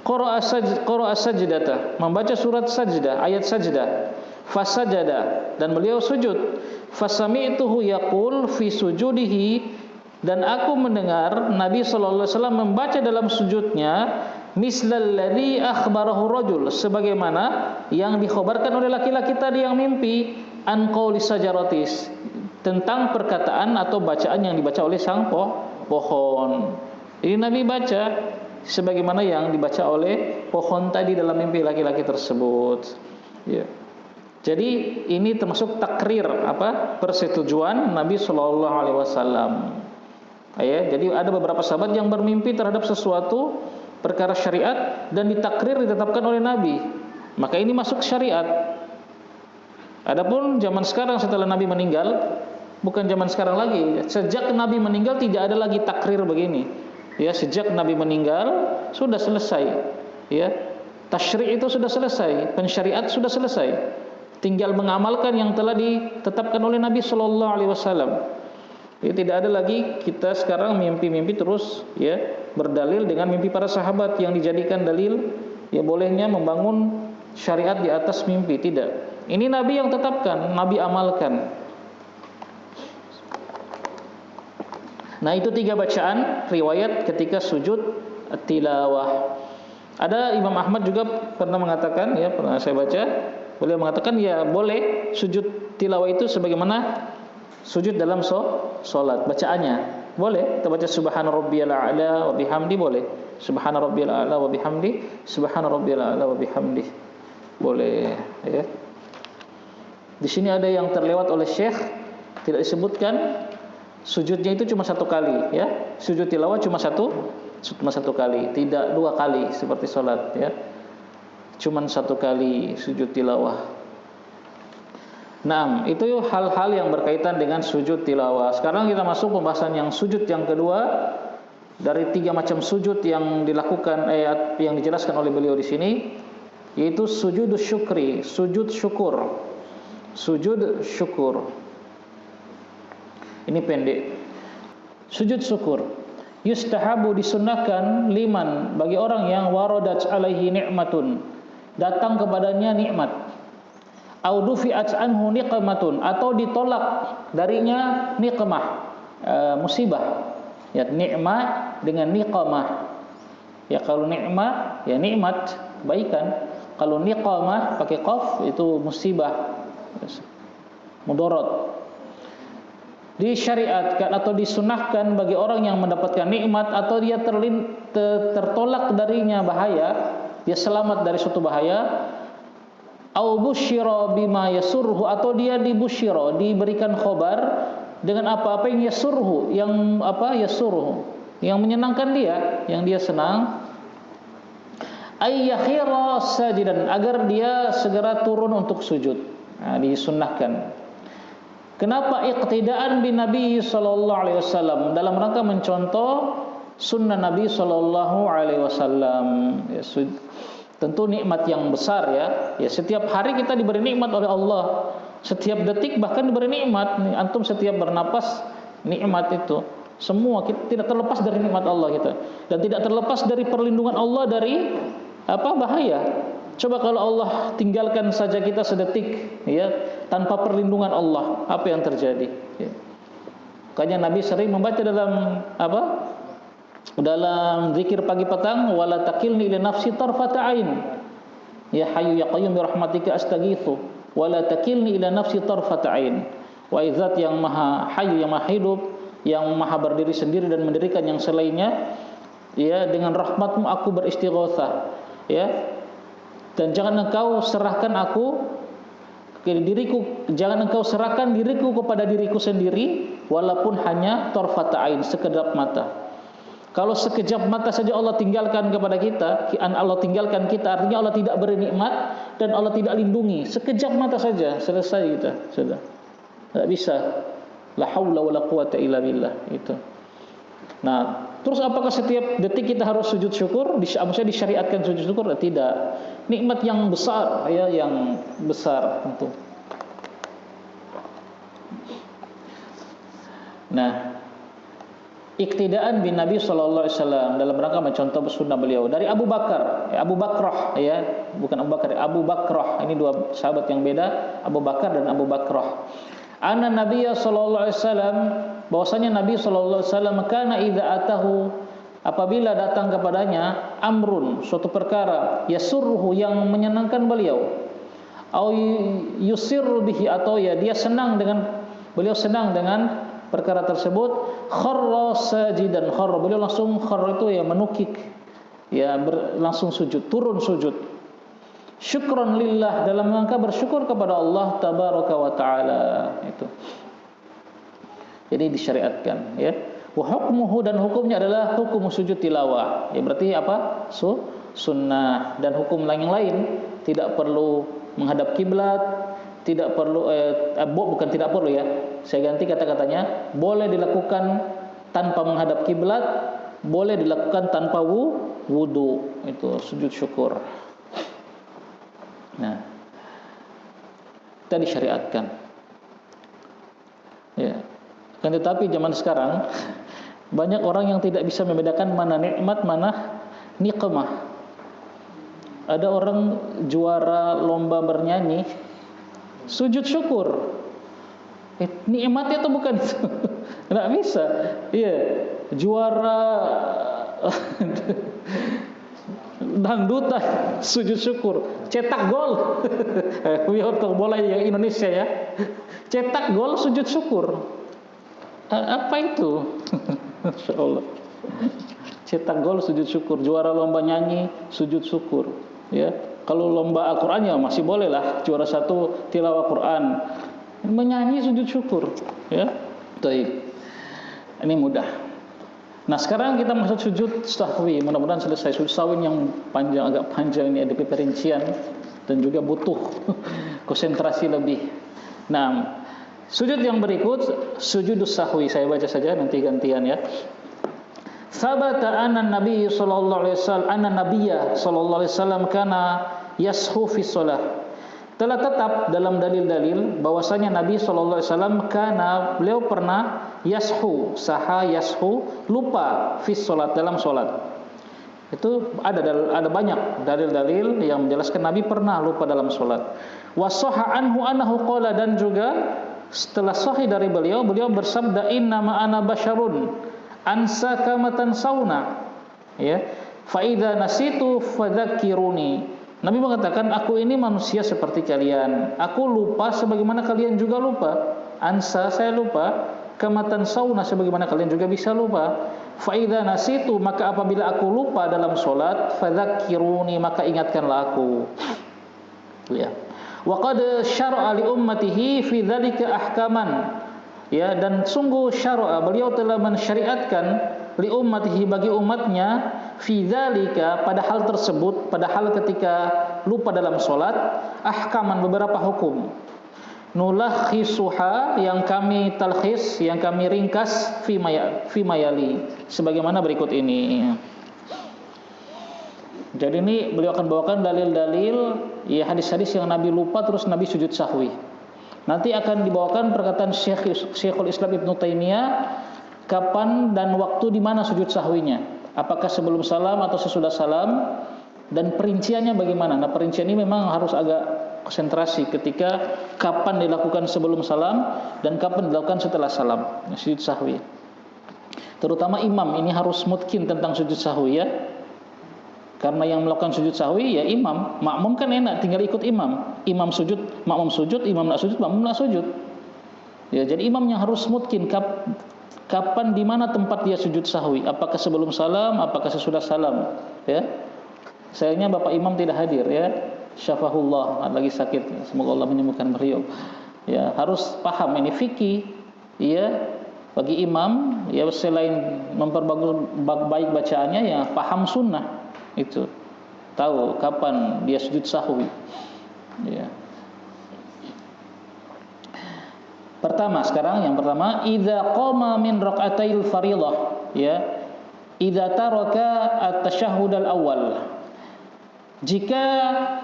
qara'a sajdata, membaca surat sajdah, ayat sajdah. Fasajada, dan beliau sujud. Fasami'tuhu yaqul fi sujudihi, dan aku mendengar Nabi sallallahu alaihi wasallam membaca dalam sujudnya mislal ladzi akhbarahu rajul, sebagaimana yang dikhabarkan oleh laki-laki tadi yang mimpi, an qauli sajaratis, tentang perkataan atau bacaan yang dibaca oleh sang pohon. Jadi Nabi baca sebagaimana yang dibaca oleh pohon tadi dalam mimpi laki-laki tersebut. Ya. Jadi ini termasuk takrir, persetujuan Nabi sallallahu alaihi wasallam. Ya, jadi ada beberapa sahabat yang bermimpi terhadap sesuatu perkara syariat dan ditakrir, ditetapkan oleh Nabi. Maka ini masuk syariat. Adapun zaman sekarang setelah Nabi meninggal, bukan zaman sekarang lagi. Sejak Nabi meninggal tidak ada lagi takrir begini. Ya, sejak Nabi meninggal sudah selesai. Ya, tasyri' itu sudah selesai, pensyariat sudah selesai. Tinggal mengamalkan yang telah ditetapkan oleh Nabi sallallahu alaihi wasallam. Ya, tidak ada lagi kita sekarang mimpi-mimpi terus, ya, berdalil dengan mimpi para sahabat yang dijadikan dalil ya bolehnya membangun syariat di atas mimpi. Tidak. Ini Nabi yang tetapkan, Nabi amalkan. Nah, itu 3 bacaan riwayat ketika sujud tilawah. Ada Imam Ahmad juga pernah mengatakan, ya, pernah saya baca, beliau mengatakan ya boleh sujud tilawah itu sebagaimana sujud dalam salat, bacaannya boleh. Kita baca subhana rabbiyal a'la wa bihamdi, boleh. Subhana rabbiyal a'la wa bihamdi, subhana rabbiyal a'la wa bihamdi, boleh, ya. Di sini ada yang terlewat oleh Syekh, tidak disebutkan. Sujudnya itu cuma satu kali, ya. Sujud tilawah cuma satu kali, tidak dua kali seperti sholat, ya. Cuma satu kali sujud tilawah. Nah, itu hal-hal yang berkaitan dengan sujud tilawah. Sekarang kita masuk pembahasan yang sujud yang kedua dari 3 macam sujud yang dilakukan yang dijelaskan oleh beliau di sini, yaitu sujud syukri, sujud syukur. Sujud syukur. Ini pendek. Sujud syukur. Yustahabu, disunnahkan, liman, bagi orang yang waradat alaihi ni'matun, datang kepadanya nikmat. Au dufi'at anhu niqmatun, atau ditolak darinya niqmah, musibah. Ya, nikmat dengan niqmah. Ya, kalau nikmat ya nikmat, kebaikan. Kalau niqmah pakai qaf itu musibah, mudarat. Disyariatkan atau disunahkan bagi orang yang mendapatkan nikmat atau dia tertolak darinya bahaya, dia selamat dari suatu bahaya, au busyira bima yasurhu, atau dia dibusyira, diberikan khabar dengan apa-apa yang yasurhu, yang yasurhu, yang menyenangkan dia, yang dia senang, ay yakhira sajidan, agar dia segera turun untuk sujud. Nah, disunnahkan. Kenapa? Iqtidaan bin Nabi sallallahu alaihi wasallam, dalam rangka mencontoh sunnah Nabi sallallahu alaihi wasallam. Ya, tentu nikmat yang besar, ya. Ya, setiap hari kita diberi nikmat oleh Allah. Setiap detik bahkan diberi nikmat. Antum setiap bernapas nikmat itu. Semua kita tidak terlepas dari nikmat Allah kita, dan tidak terlepas dari perlindungan Allah dari bahaya. Coba kalau Allah tinggalkan saja kita sedetik, ya, tanpa perlindungan Allah, apa yang terjadi? Ya. Makanya Nabi sering membaca dalam dalam zikir pagi petang, wala takilni ila nafsi tarfata ain. Ya hayyu ya qayyum bi rahmatika astaghitsu, wala takilni ila nafsi tarfata ain. Wahai Zat yang maha hayyu, yang maha hidup, yang maha berdiri sendiri dan mendirikan yang selainnya, ya, dengan rahmatmu aku beristighatsah, ya. Dan jangan engkau serahkan aku ke diriku, jangan engkau serahkan diriku kepada diriku sendiri, walaupun hanya tarfata ain, sekedap mata. Kalau sekejap mata saja Allah tinggalkan kepada kita, Allah tinggalkan kita, artinya Allah tidak beri nikmat dan Allah tidak lindungi. Sekejap mata saja selesai kita, sudah. Tidak bisa. La haula wala quwata illa billah, itu. Nah, terus apakah setiap detik kita harus sujud syukur? Maksudnya disyariatkan sujud syukur? Tidak. Nikmat yang besar, ya, yang besar tentu. Nah, iktidaan bin Nabi sallallahu alaihi wasallam dalam rangka mencontoh sunnah beliau dari Abu Bakar, Abu Bakrah, ya, bukan Abu Bakar, Abu Bakrah. Ini dua sahabat yang beda, Abu Bakar dan Abu Bakrah. Anna Nabiyya sallallahu alaihi wasallam, bahwasanya Nabi sallallahu alaihi wasallam kana idza atahu, apabila datang kepadanya amrun, suatu perkara, yasurruhu, yang menyenangkan beliau, au yusirru bihi, atau ya dia senang dengan, beliau senang dengan perkara tersebut, kharra sajidan, kharra, beliau langsung, kharra itu ya menukik, ya, langsung sujud, turun sujud. Syukran lillah, dalam rangka bersyukur kepada Allah tabaraka wa taala, itu. Jadi disyariatkan, ya. Wa hukmuhu, dan hukumnya adalah hukum sujud tilawah. Ya, berarti apa? Sunnah. Dan hukum yang lain, tidak perlu menghadap kiblat, tidak perlu bukan tidak perlu, ya. Saya ganti kata-katanya, boleh dilakukan tanpa menghadap kiblat, boleh dilakukan tanpa wudu. Itu sujud syukur. Nah, kita disyariatkan. Ya. Kan tetapi zaman sekarang banyak orang yang tidak bisa membedakan mana nikmat, mana niqmah. Ada orang juara lomba bernyanyi, sujud syukur. Nikmatnya itu bukan itu. Enggak bisa. Iya, juara dangdutan sujud syukur, cetak gol. Untuk bola yang Indonesia, ya, cetak gol sujud syukur. Apa itu? Masya Allah. Cetak gol sujud syukur, juara lomba nyanyi sujud syukur, ya. Kalau lomba Al-Quran ya masih boleh lah, juara 1 tilawah Quran, menyanyi sujud syukur, ya. Baik. Ini mudah. Nah, sekarang kita masuk sujud sahwi. Mudah-mudahan selesai. Sujud sahwi yang panjang, agak panjang ini, ada perincian dan juga butuh konsentrasi lebih. Nah, sujud yang berikut sujud sahwi. Saya baca saja, nanti gantian ya. Sabata anna Nabi sallallahu alaihi wasallam anna Nabiyya sallallahu alaihi wasallam kana yashu fi shalah. Telah tetap dalam dalil-dalil bahwasanya Nabi sallallahu alaihi wasallam kana beliau pernah yashu, saha yashu, lupa fi shalat, dalam salat. Itu ada banyak dalil-dalil yang menjelaskan Nabi pernah lupa dalam salat. Wa sahha anhu annahu qala, dan juga setelah sahih dari beliau bersabda, inna ma ana basyarun ansa kamatan sauna, ya, fa idza nasitu fadzakiruni. Nabi mengatakan, aku ini manusia seperti kalian, aku lupa sebagaimana kalian juga lupa. Ansa, saya lupa, kamatan sauna, sebagaimana kalian juga bisa lupa. Fa idza nasitu, maka apabila aku lupa dalam salat, fadzakiruni, maka ingatkanlah aku. Ya. Wa qad syara'a li ummatihi fi dzalika ahkaman. Ya, dan sungguh syara'a, beliau telah mensyariatkan li ummatihi, bagi umatnya, fi dzalika, pada hal tersebut, pada hal ketika lupa dalam salat, ahkaman, beberapa hukum. Nulakhisuha, yang kami talkhis, yang kami ringkas, fi mayali, sebagaimana berikut ini. Jadi ini beliau akan bawakan dalil-dalil, ya, hadis-hadis yang Nabi lupa terus Nabi sujud sahwi. Nanti akan dibawakan perkataan Syekhul Islam Ibnu Taimiyah, kapan dan waktu di mana sujud sahwinya. Apakah sebelum salam atau sesudah salam, dan perinciannya bagaimana. Nah, perincian ini memang harus agak konsentrasi ketika kapan dilakukan sebelum salam dan kapan dilakukan setelah salam, sujud sahwi. Terutama imam ini harus mutkin tentang sujud sahwi, ya. Karena yang melakukan sujud sahwi ya imam, makmum kan enak tinggal ikut imam. Imam sujud, makmum sujud, imam nak sujud, makmum nak sujud. Ya, jadi imam yang harus mutkin kapan, di mana tempat dia sujud sahwi. Apakah sebelum salam, apakah sesudah salam, ya. Sayangnya Bapak Imam tidak hadir, ya. Syafahullah, lagi sakit. Semoga Allah menyembuhkan beliau. Ya, harus paham ini fikih, ya. Bagi imam, ya, selain memperbagus baik bacaannya, ya paham sunnah. Itu tahu kapan dia sujud sahwi, ya. Yang pertama, idza qama min raka'atil fardhah, ya, idza taraka at-tasyahhud al-awwal. Jika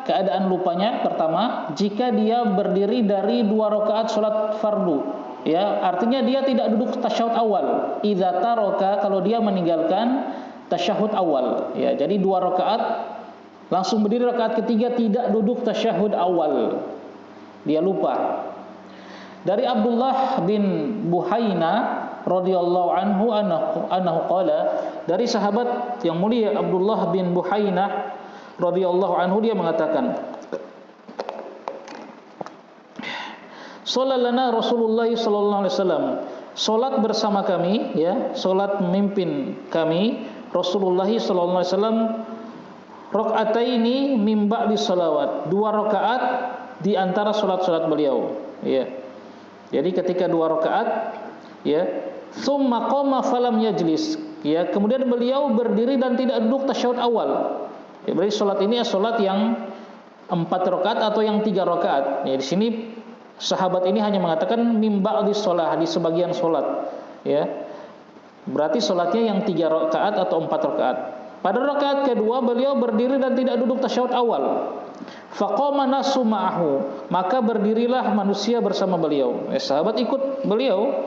keadaan lupanya, pertama, jika dia berdiri dari 2 rakaat salat fardu, ya, artinya dia tidak duduk tasyahud awal. Idza taraka, kalau dia meninggalkan tasyahud awal, ya, jadi 2 rakaat langsung berdiri, rakaat ketiga tidak duduk tasyahud awal, dia lupa. Dari Abdullah bin Buhaina radhiyallahu anhu qala, dari sahabat yang mulia Abdullah bin Buhaina radhiyallahu anhu, dia mengatakan, Sallallahu Rasulullah sallallahu alaihi wasallam, salat bersama kami, ya, salat memimpin kami Rasulullah sallallahu alaihi wasallam, rakaataini min ba'di salawat, 2 rakaat di antara salat-salat beliau, ya. Jadi ketika 2 rakaat, ya, tsumma qama falam yajlis, ya, kemudian beliau berdiri dan tidak duduk tasyahud awal. Ya, berarti salat ini salat yang 4 rakaat atau yang 3 rakaat. Ya, di sini sahabat ini hanya mengatakan min ba'di shalah, di sebagian salat, ya. Berarti salatnya yang 3 rakaat atau 4 rakaat. Pada rakaat kedua beliau berdiri dan tidak duduk tasyahud awal. Faqama nasu ma'ahu, maka berdirilah manusia bersama beliau. Sahabat ikut beliau.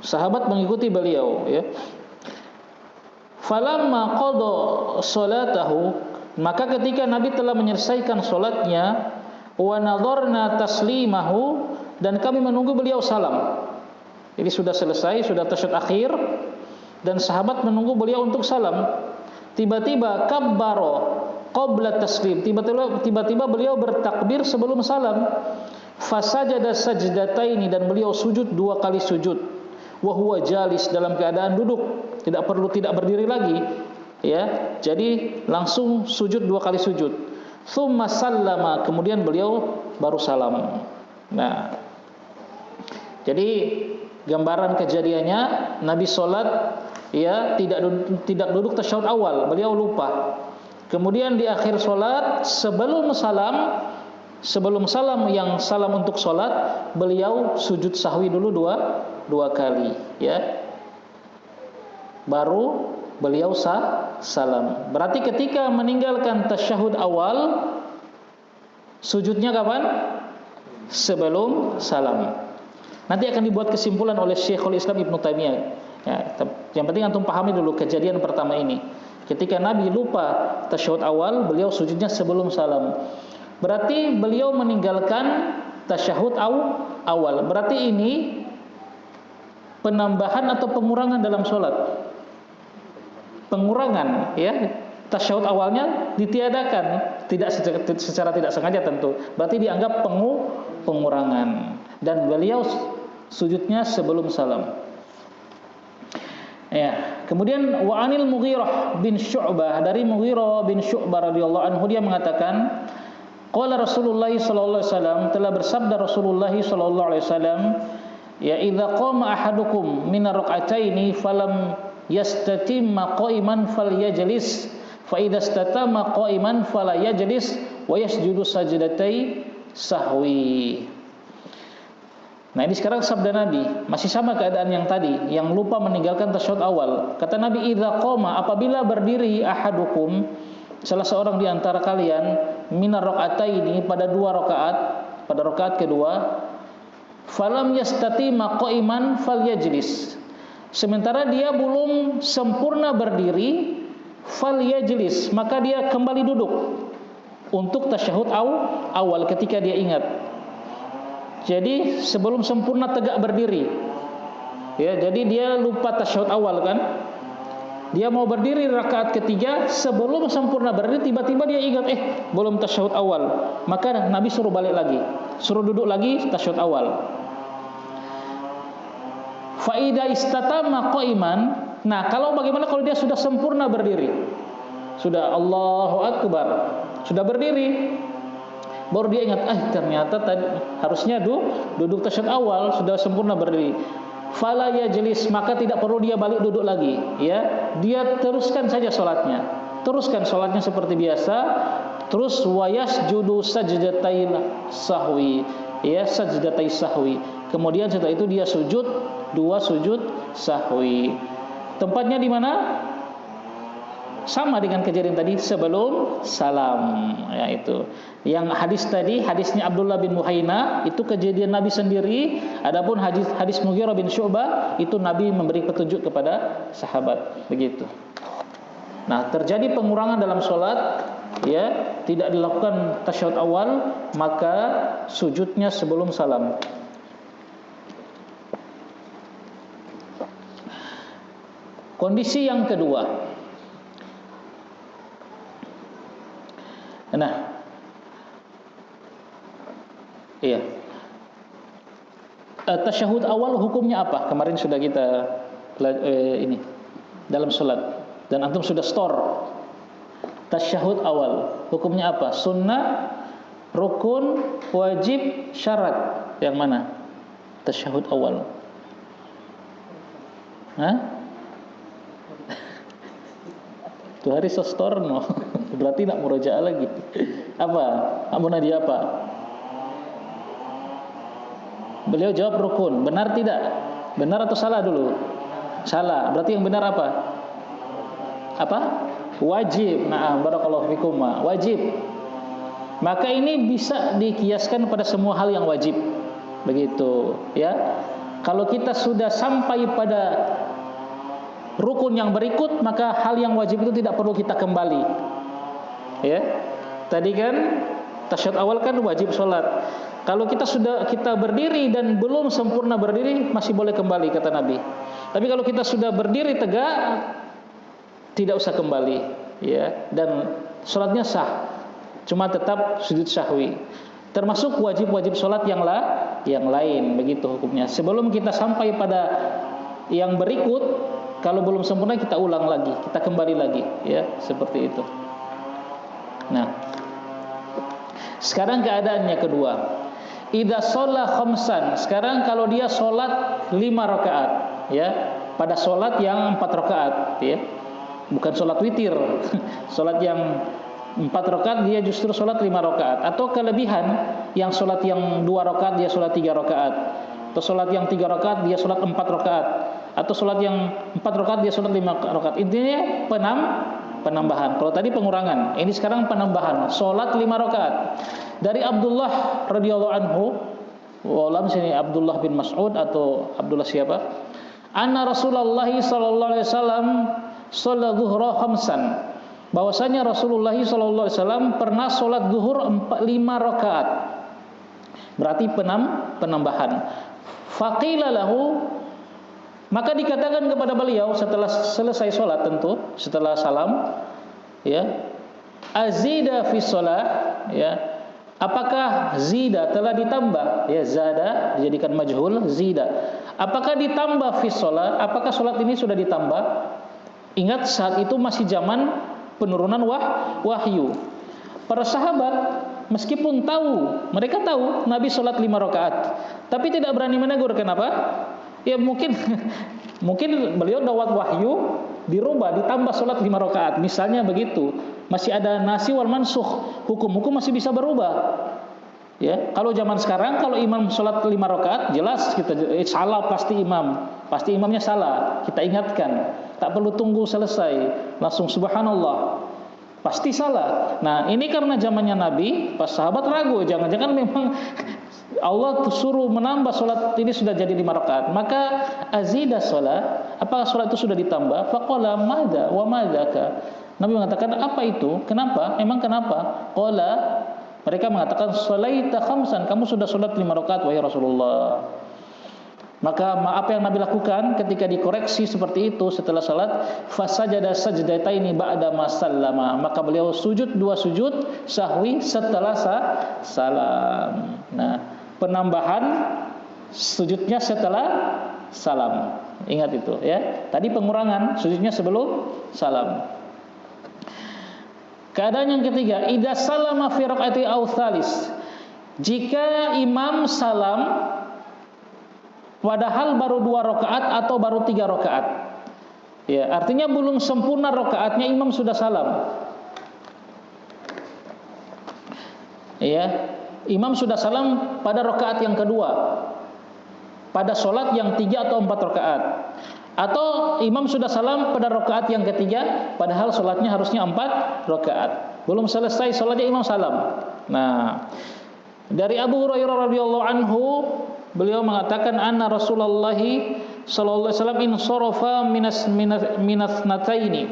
Sahabat mengikuti beliau, ya. Falamma qada salatahu, maka ketika Nabi telah menyelesaikan salatnya, wa nadharna taslimahu, dan kami menunggu beliau salam. Jadi sudah selesai, sudah tasyahud akhir, dan sahabat menunggu beliau untuk salam. Tiba-tiba kabbaro qabla taslim, tiba-tiba beliau bertakbir sebelum salam. Fasajada sajdataini, dan beliau sujud 2 kali sujud. Wa huwa jalis, dalam keadaan duduk, tidak berdiri lagi, ya. Jadi langsung sujud 2 kali sujud. Tsumma sallama, kemudian beliau baru salam. Nah, Jadi gambaran kejadiannya, Nabi sholat, ya, tidak duduk tasyahud awal, beliau lupa. Kemudian di akhir sholat, sebelum salam yang salam untuk sholat, beliau sujud sahwi dulu dua kali, ya. Baru beliau salam. Berarti ketika meninggalkan tasyahud awal, sujudnya kapan? Sebelum salam. Nanti akan dibuat kesimpulan oleh Syekhul Islam Ibnu Taimiyah. Ya, yang penting antum pahami dulu kejadian pertama ini. Ketika Nabi lupa tasyahud awal, beliau sujudnya sebelum salam. Berarti beliau meninggalkan tasyahud awal. Berarti ini penambahan atau pengurangan dalam sholat? Pengurangan, ya. Tasyahud awalnya ditiadakan, tidak secara tidak sengaja tentu. Berarti dianggap pengurangan. Dan beliau sujudnya sebelum salam. Ya, kemudian wa anil Mughirah bin Syu'bah, dari Mughirah bin Syu'bah radhiyallahu anhu, dia mengatakan, qala Rasulullah sallallahu alaihi wasallam, telah bersabda Rasulullah sallallahu alaihi wasallam, ya idza qama ahadukum min ar-rak'ataini falam yastatimma qa'iman falyajlis, fa idza istatama qa'iman fala yajlis wa yasjudu sajdatai sahwi. Nah, ini sekarang sabda Nabi, masih sama keadaan yang tadi, yang lupa meninggalkan tasyahud awal. Kata Nabi, idza qama, apabila berdiri ahadukum, salah seorang di antara kalian, minar raka'ataini, pada dua rakaat, pada rakaat kedua, falam yastatima qa'iman falyajlis. Sementara dia belum sempurna berdiri, falyajlis, maka dia kembali duduk untuk tasyahud awal ketika dia ingat. Jadi sebelum sempurna tegak berdiri, ya, jadi dia lupa tasyahud awal kan, dia mau berdiri rakaat ketiga, sebelum sempurna berdiri tiba-tiba dia ingat, belum tasyahud awal, maka Nabi suruh balik lagi, suruh duduk lagi tasyahud awal. Faida istatama qa'iman. Nah, bagaimana kalau dia sudah sempurna berdiri, sudah Allahu Akbar, sudah berdiri, baru dia ingat, ternyata tadi harusnya duduk tasyahud awal, sudah sempurna berdiri. Fala yajlis, maka tidak perlu dia balik duduk lagi, ya. Dia teruskan saja salatnya. Teruskan salatnya seperti biasa. Terus wayasjudu sajdatai sahwi, ya, sajdatai sahwi. Kemudian setelah itu dia sujud, dua sujud sahwi. Tempatnya di mana? Sama dengan kejadian tadi sebelum salam, ya itu. Yang hadis tadi, hadisnya Abdullah bin Muhaina, itu kejadian Nabi sendiri. Adapun hadis Mughirah bin Syu'bah, itu Nabi memberi petunjuk kepada sahabat, begitu. Nah, terjadi pengurangan dalam sholat, ya, tidak dilakukan tasyahud awal, maka sujudnya sebelum salam. Kondisi yang kedua. Nah, iya. Tasyahud awal hukumnya apa? Kemarin sudah kita ini dalam sholat, dan antum sudah store. Tasyahud awal hukumnya apa? Sunnah, rukun, wajib, syarat. Yang mana? Tasyahud awal. Tuh hari store no. Berarti nak murojaah lagi. Apa? Abu Nadia apa? Beliau jawab rukun. Benar tidak? Benar atau salah dulu? Salah. Berarti yang benar apa? Apa? Wajib. Nah, barakallahu fikum. Wajib. Maka ini bisa dikiaskan pada semua hal yang wajib. Begitu, ya. Kalau kita sudah sampai pada rukun yang berikut, maka hal yang wajib itu tidak perlu kita kembali. Ya, tadi kan tasyahud awal kan wajib sholat. Kalau kita berdiri dan belum sempurna berdiri, masih boleh kembali kata Nabi. Tapi kalau kita sudah berdiri tegak, tidak usah kembali, ya. Dan sholatnya sah, cuma tetap sujud sahwi. Termasuk wajib-wajib sholat yang lain, begitu hukumnya. Sebelum kita sampai pada yang berikut, kalau belum sempurna kita ulang lagi, kita kembali lagi, ya, seperti itu. Nah, sekarang keadaannya kedua. idza shalla khamsan. Sekarang kalau dia salat 5 rakaat, ya, pada salat yang 4 rakaat, ya. Bukan salat witir. Salat yang 4 rakaat dia justru salat 5 rakaat, atau kelebihan yang salat yang 2 rakaat dia salat 3 rakaat, atau salat yang 3 rakaat dia salat 4 rakaat, atau salat yang 4 rakaat dia salat 5 rakaat. Intinya penambahan. Kalau tadi pengurangan, ini sekarang penambahan. Salat 5 rakaat. Dari Abdullah radhiyallahu anhu, walam sini Abdullah bin Mas'ud atau Abdullah siapa? Anna Rasulullah sallallahu alaihi wasallam shalla dhuhra khamsan. Bahwasanya Rasulullah sallallahu alaihi wasallam pernah salat zuhur 5 rakaat. Berarti penambahan. Faqila lahu, maka dikatakan kepada beliau setelah selesai salat, tentu setelah salam, ya, azida fi shalah, ya, apakah zida telah ditambah, ya, zada dijadikan majhul, zida, apakah ditambah fi shalah, apakah salat ini sudah ditambah? Ingat saat itu masih zaman penurunan wahyu. Para sahabat meskipun mereka tahu Nabi salat 5 rakaat, tapi tidak berani menegur. Kenapa? Ya mungkin beliau dapat wahyu dirubah, ditambah salat 5 rakaat, misalnya begitu. Masih ada nasi wal mansukh, hukum-hukum masih bisa berubah. Ya, kalau zaman sekarang kalau imam salat 5 rakaat jelas kita salah, pasti imamnya salah. Kita ingatkan, tak perlu tunggu selesai, langsung subhanallah. Pasti salah. Nah, ini karena zamannya Nabi, pas sahabat ragu, jangan-jangan memang Allah suruh menambah salat ini sudah jadi 5 rakaat. Maka azida salat, apakah salat itu sudah ditambah? Faqala madza wa madzaka. Nabi mengatakan, apa itu? Kenapa? Emang kenapa? Qala, mereka mengatakan shalaita khamsan, kamu sudah salat 5 rakaat wahai Rasulullah. Maka apa yang Nabi lakukan ketika dikoreksi seperti itu setelah salat, fasajada sajdataini ba'da ma sallama, maka beliau sujud 2 sujud sahwi setelah salam. Nah, penambahan sujudnya setelah salam. Ingat itu, ya. Tadi pengurangan sujudnya sebelum salam. Keadaan yang ketiga, idza salama fi raq'ati aw tsalis. Jika imam salam padahal baru 2 rakaat atau baru 3 rakaat. Ya, artinya belum sempurna rakaatnya imam sudah salam. Ya, imam sudah salam pada rakaat yang kedua. Pada salat yang 3 atau 4 rakaat. Atau imam sudah salam pada rakaat yang ketiga padahal salatnya harusnya 4 rakaat. Belum selesai salatnya imam salam. Nah, dari Abu Hurairah radhiyallahu anhu, beliau mengatakan anna Rasulullah sallallahu alaihi wasallam insarafa minas nataini.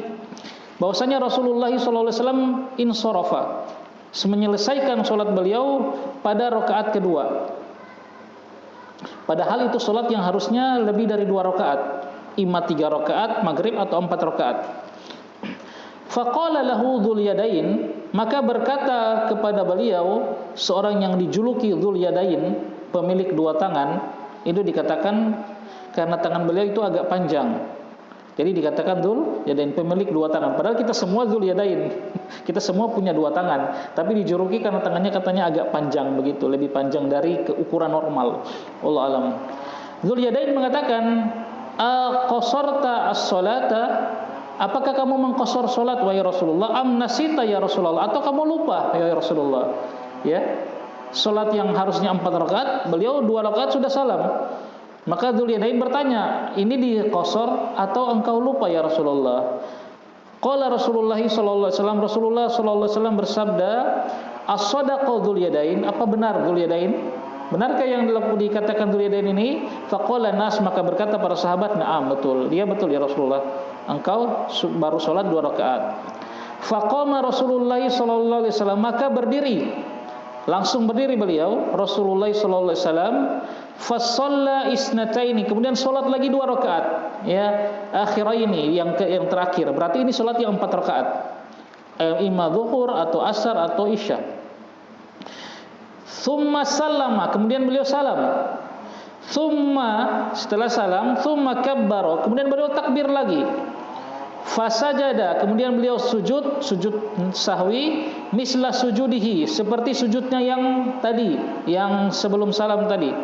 Bahwasanya Rasulullah sallallahu alaihi wasallam insarafa, menyelesaikan salat beliau pada rakaat kedua. Padahal itu salat yang harusnya lebih dari 2 rakaat, imma 3 rakaat maghrib atau 4 rakaat. Faqala lahu dzul yadain, maka berkata kepada beliau seorang yang dijuluki dzul yadain, pemilik 2 tangan. Itu dikatakan karena tangan beliau itu agak panjang, jadi dikatakan dzul yadain, pemilik 2 tangan. Padahal kita semua dzul yadain, kita semua punya 2 tangan, tapi dijuluki karena tangannya katanya agak panjang begitu, lebih panjang dari ukuran normal. Wallahu alam. Dzul yadain mengatakan, aqasarta as-salata, apakah kamu mengqasar salat wahai Rasulullah? Am nasita ya Rasulullah, atau kamu lupa ya Rasulullah? Ya, salat yang harusnya 4 rakaat, beliau 2 rakaat sudah salam. Maka Dzuliyadain bertanya, ini diqasar atau engkau lupa ya Rasulullah? Qala Rasulullah sallallahu alaihi wasallam, Rasulullah sallallahu alaihi wasallam bersabda, as-sadaqa Dzuliyadain, apa benar Dzuliyadain? Benarkah yang dikatakan Dzuliyadain ini? Faqala nas, maka berkata para sahabat, na'am, betul. Dia betul ya Rasulullah. Engkau baru salat 2 rakaat. Faqama Rasulullah sallallahu alaihi wasallam, maka berdiri. Langsung berdiri beliau Rasulullah sallallahu alaihi wasallam, fasalla isnataini, kemudian salat lagi 2 rakaat, ya, akhiraini, yang terakhir. Berarti ini salat yang 4 rakaat. Imma zuhur atau asar atau isya. Thumma sallama, kemudian beliau salam. Thumma, setelah salam, thumma kabbara, kemudian beliau takbir lagi. Fasajada, kemudian beliau sujud sahwi misla sujudihi, seperti sujudnya yang tadi, yang sebelum salam tadi.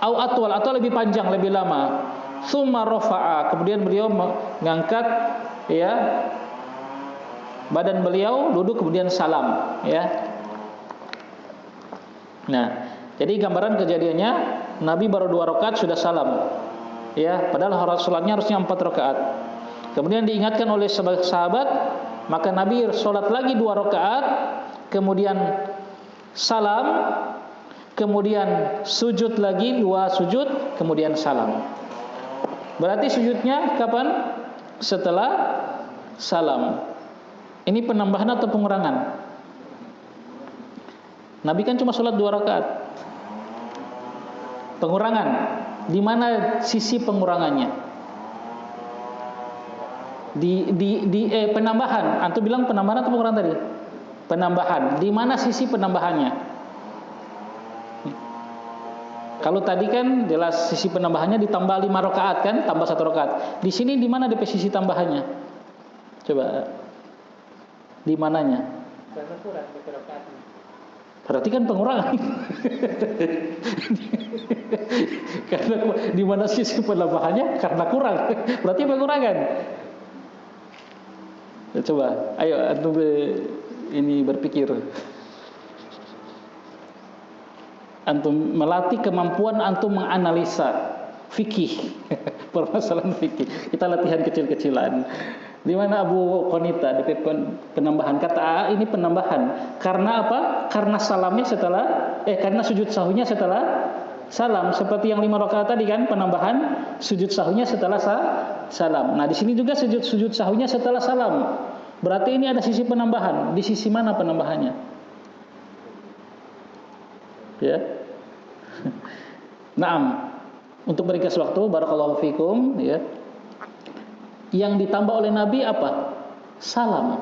Au atwal, atau lebih panjang, lebih lama. Tsumma rafa'a, kemudian beliau mengangkat ya badan beliau, duduk kemudian salam ya. Nah, jadi gambaran kejadiannya Nabi baru 2 rakaat sudah salam. Ya, padahal salatnya harusnya 4 rakaat. Kemudian diingatkan oleh sahabat, maka Nabi salat lagi 2 rakaat, kemudian salam, kemudian sujud lagi 2 sujud, kemudian salam. Berarti sujudnya kapan? Setelah salam. Ini penambahan atau pengurangan? Nabi kan cuma sholat 2 rakaat. Pengurangan. Di mana sisi pengurangannya? Penambahan. Antum bilang penambahan atau pengurangan tadi? Penambahan. Di mana sisi penambahannya? Kalau tadi kan jelas sisi penambahannya ditambah 5 rakaat kan, tambah 1 rakaat. Di sini di mana sisi tambahannya? Coba. Di mananya? Karena kurang 1 rakaat. Berarti kan pengurangan. Karena di mana sisi penambahannya? Karena kurang. Berarti pengurangan. Coba, ayo antum ini berpikir. Antum melatih kemampuan antum menganalisa fikih. Permasalahan fikih. Kita latihan kecil-kecilan. Di mana Abu Qanita DP penambahan, kata A ini penambahan. Karena apa? Karena salamnya setelah karena sujud sahwinya setelah salam, seperti yang 5 rakaat tadi kan, penambahan sujud sahwinya setelah salam. Nah, di sini juga sujud sahwinya setelah salam. Berarti ini ada sisi penambahan. Di sisi mana penambahannya? Ya. Naam. Untuk meringkas waktu, barakallahu fikum, ya. Yang ditambah oleh Nabi apa? Salam.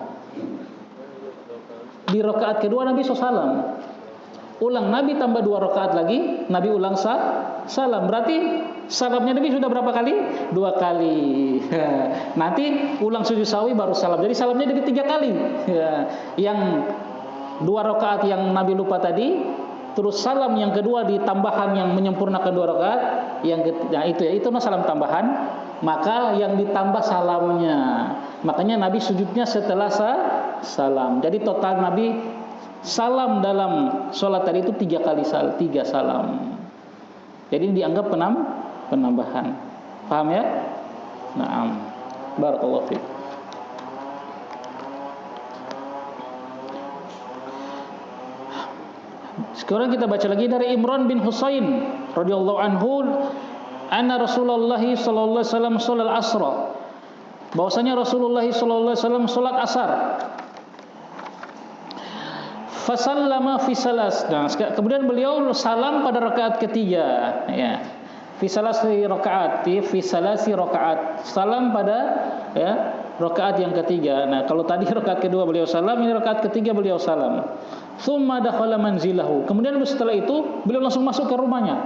Di rakaat kedua Nabi salam. Ulang, Nabi tambah 2 rakaat lagi, Nabi ulang salam. Berarti salamnya Nabi sudah berapa kali? 2 kali. Nanti ulang sujud sahwi baru salam. Jadi salamnya jadi 3 kali. Yang 2 rakaat yang Nabi lupa tadi, terus salam yang kedua ditambahan yang menyempurnakan 2 rakaat, yang itu salam tambahan. Maka yang ditambah salamnya. Makanya Nabi sujudnya setelah salam. Jadi total Nabi salam dalam sholat tadi itu 3 kali 3 salam. Jadi ini dianggap penambahan. Paham ya? Naam. Barakallahu fiik. Sekarang kita baca lagi dari Imran bin Husain radhiyallahu anhu, anna Rasulullah sallallahu alaihi wasallam sholal asra. Bahwasanya Rasulullah sallallahu alaihi wasallam salat asar. Fasallama fi salas. Nah, kemudian beliau salam pada rakaat ketiga, ya. Fi salasi rakaat, fi salasi rakaat. Salam pada ya, rakaat yang ketiga. Nah, kalau tadi rakaat kedua beliau salam, ini rakaat ketiga beliau salam. Tsumma dakhala manzilahu. Kemudian setelah itu beliau langsung masuk ke rumahnya.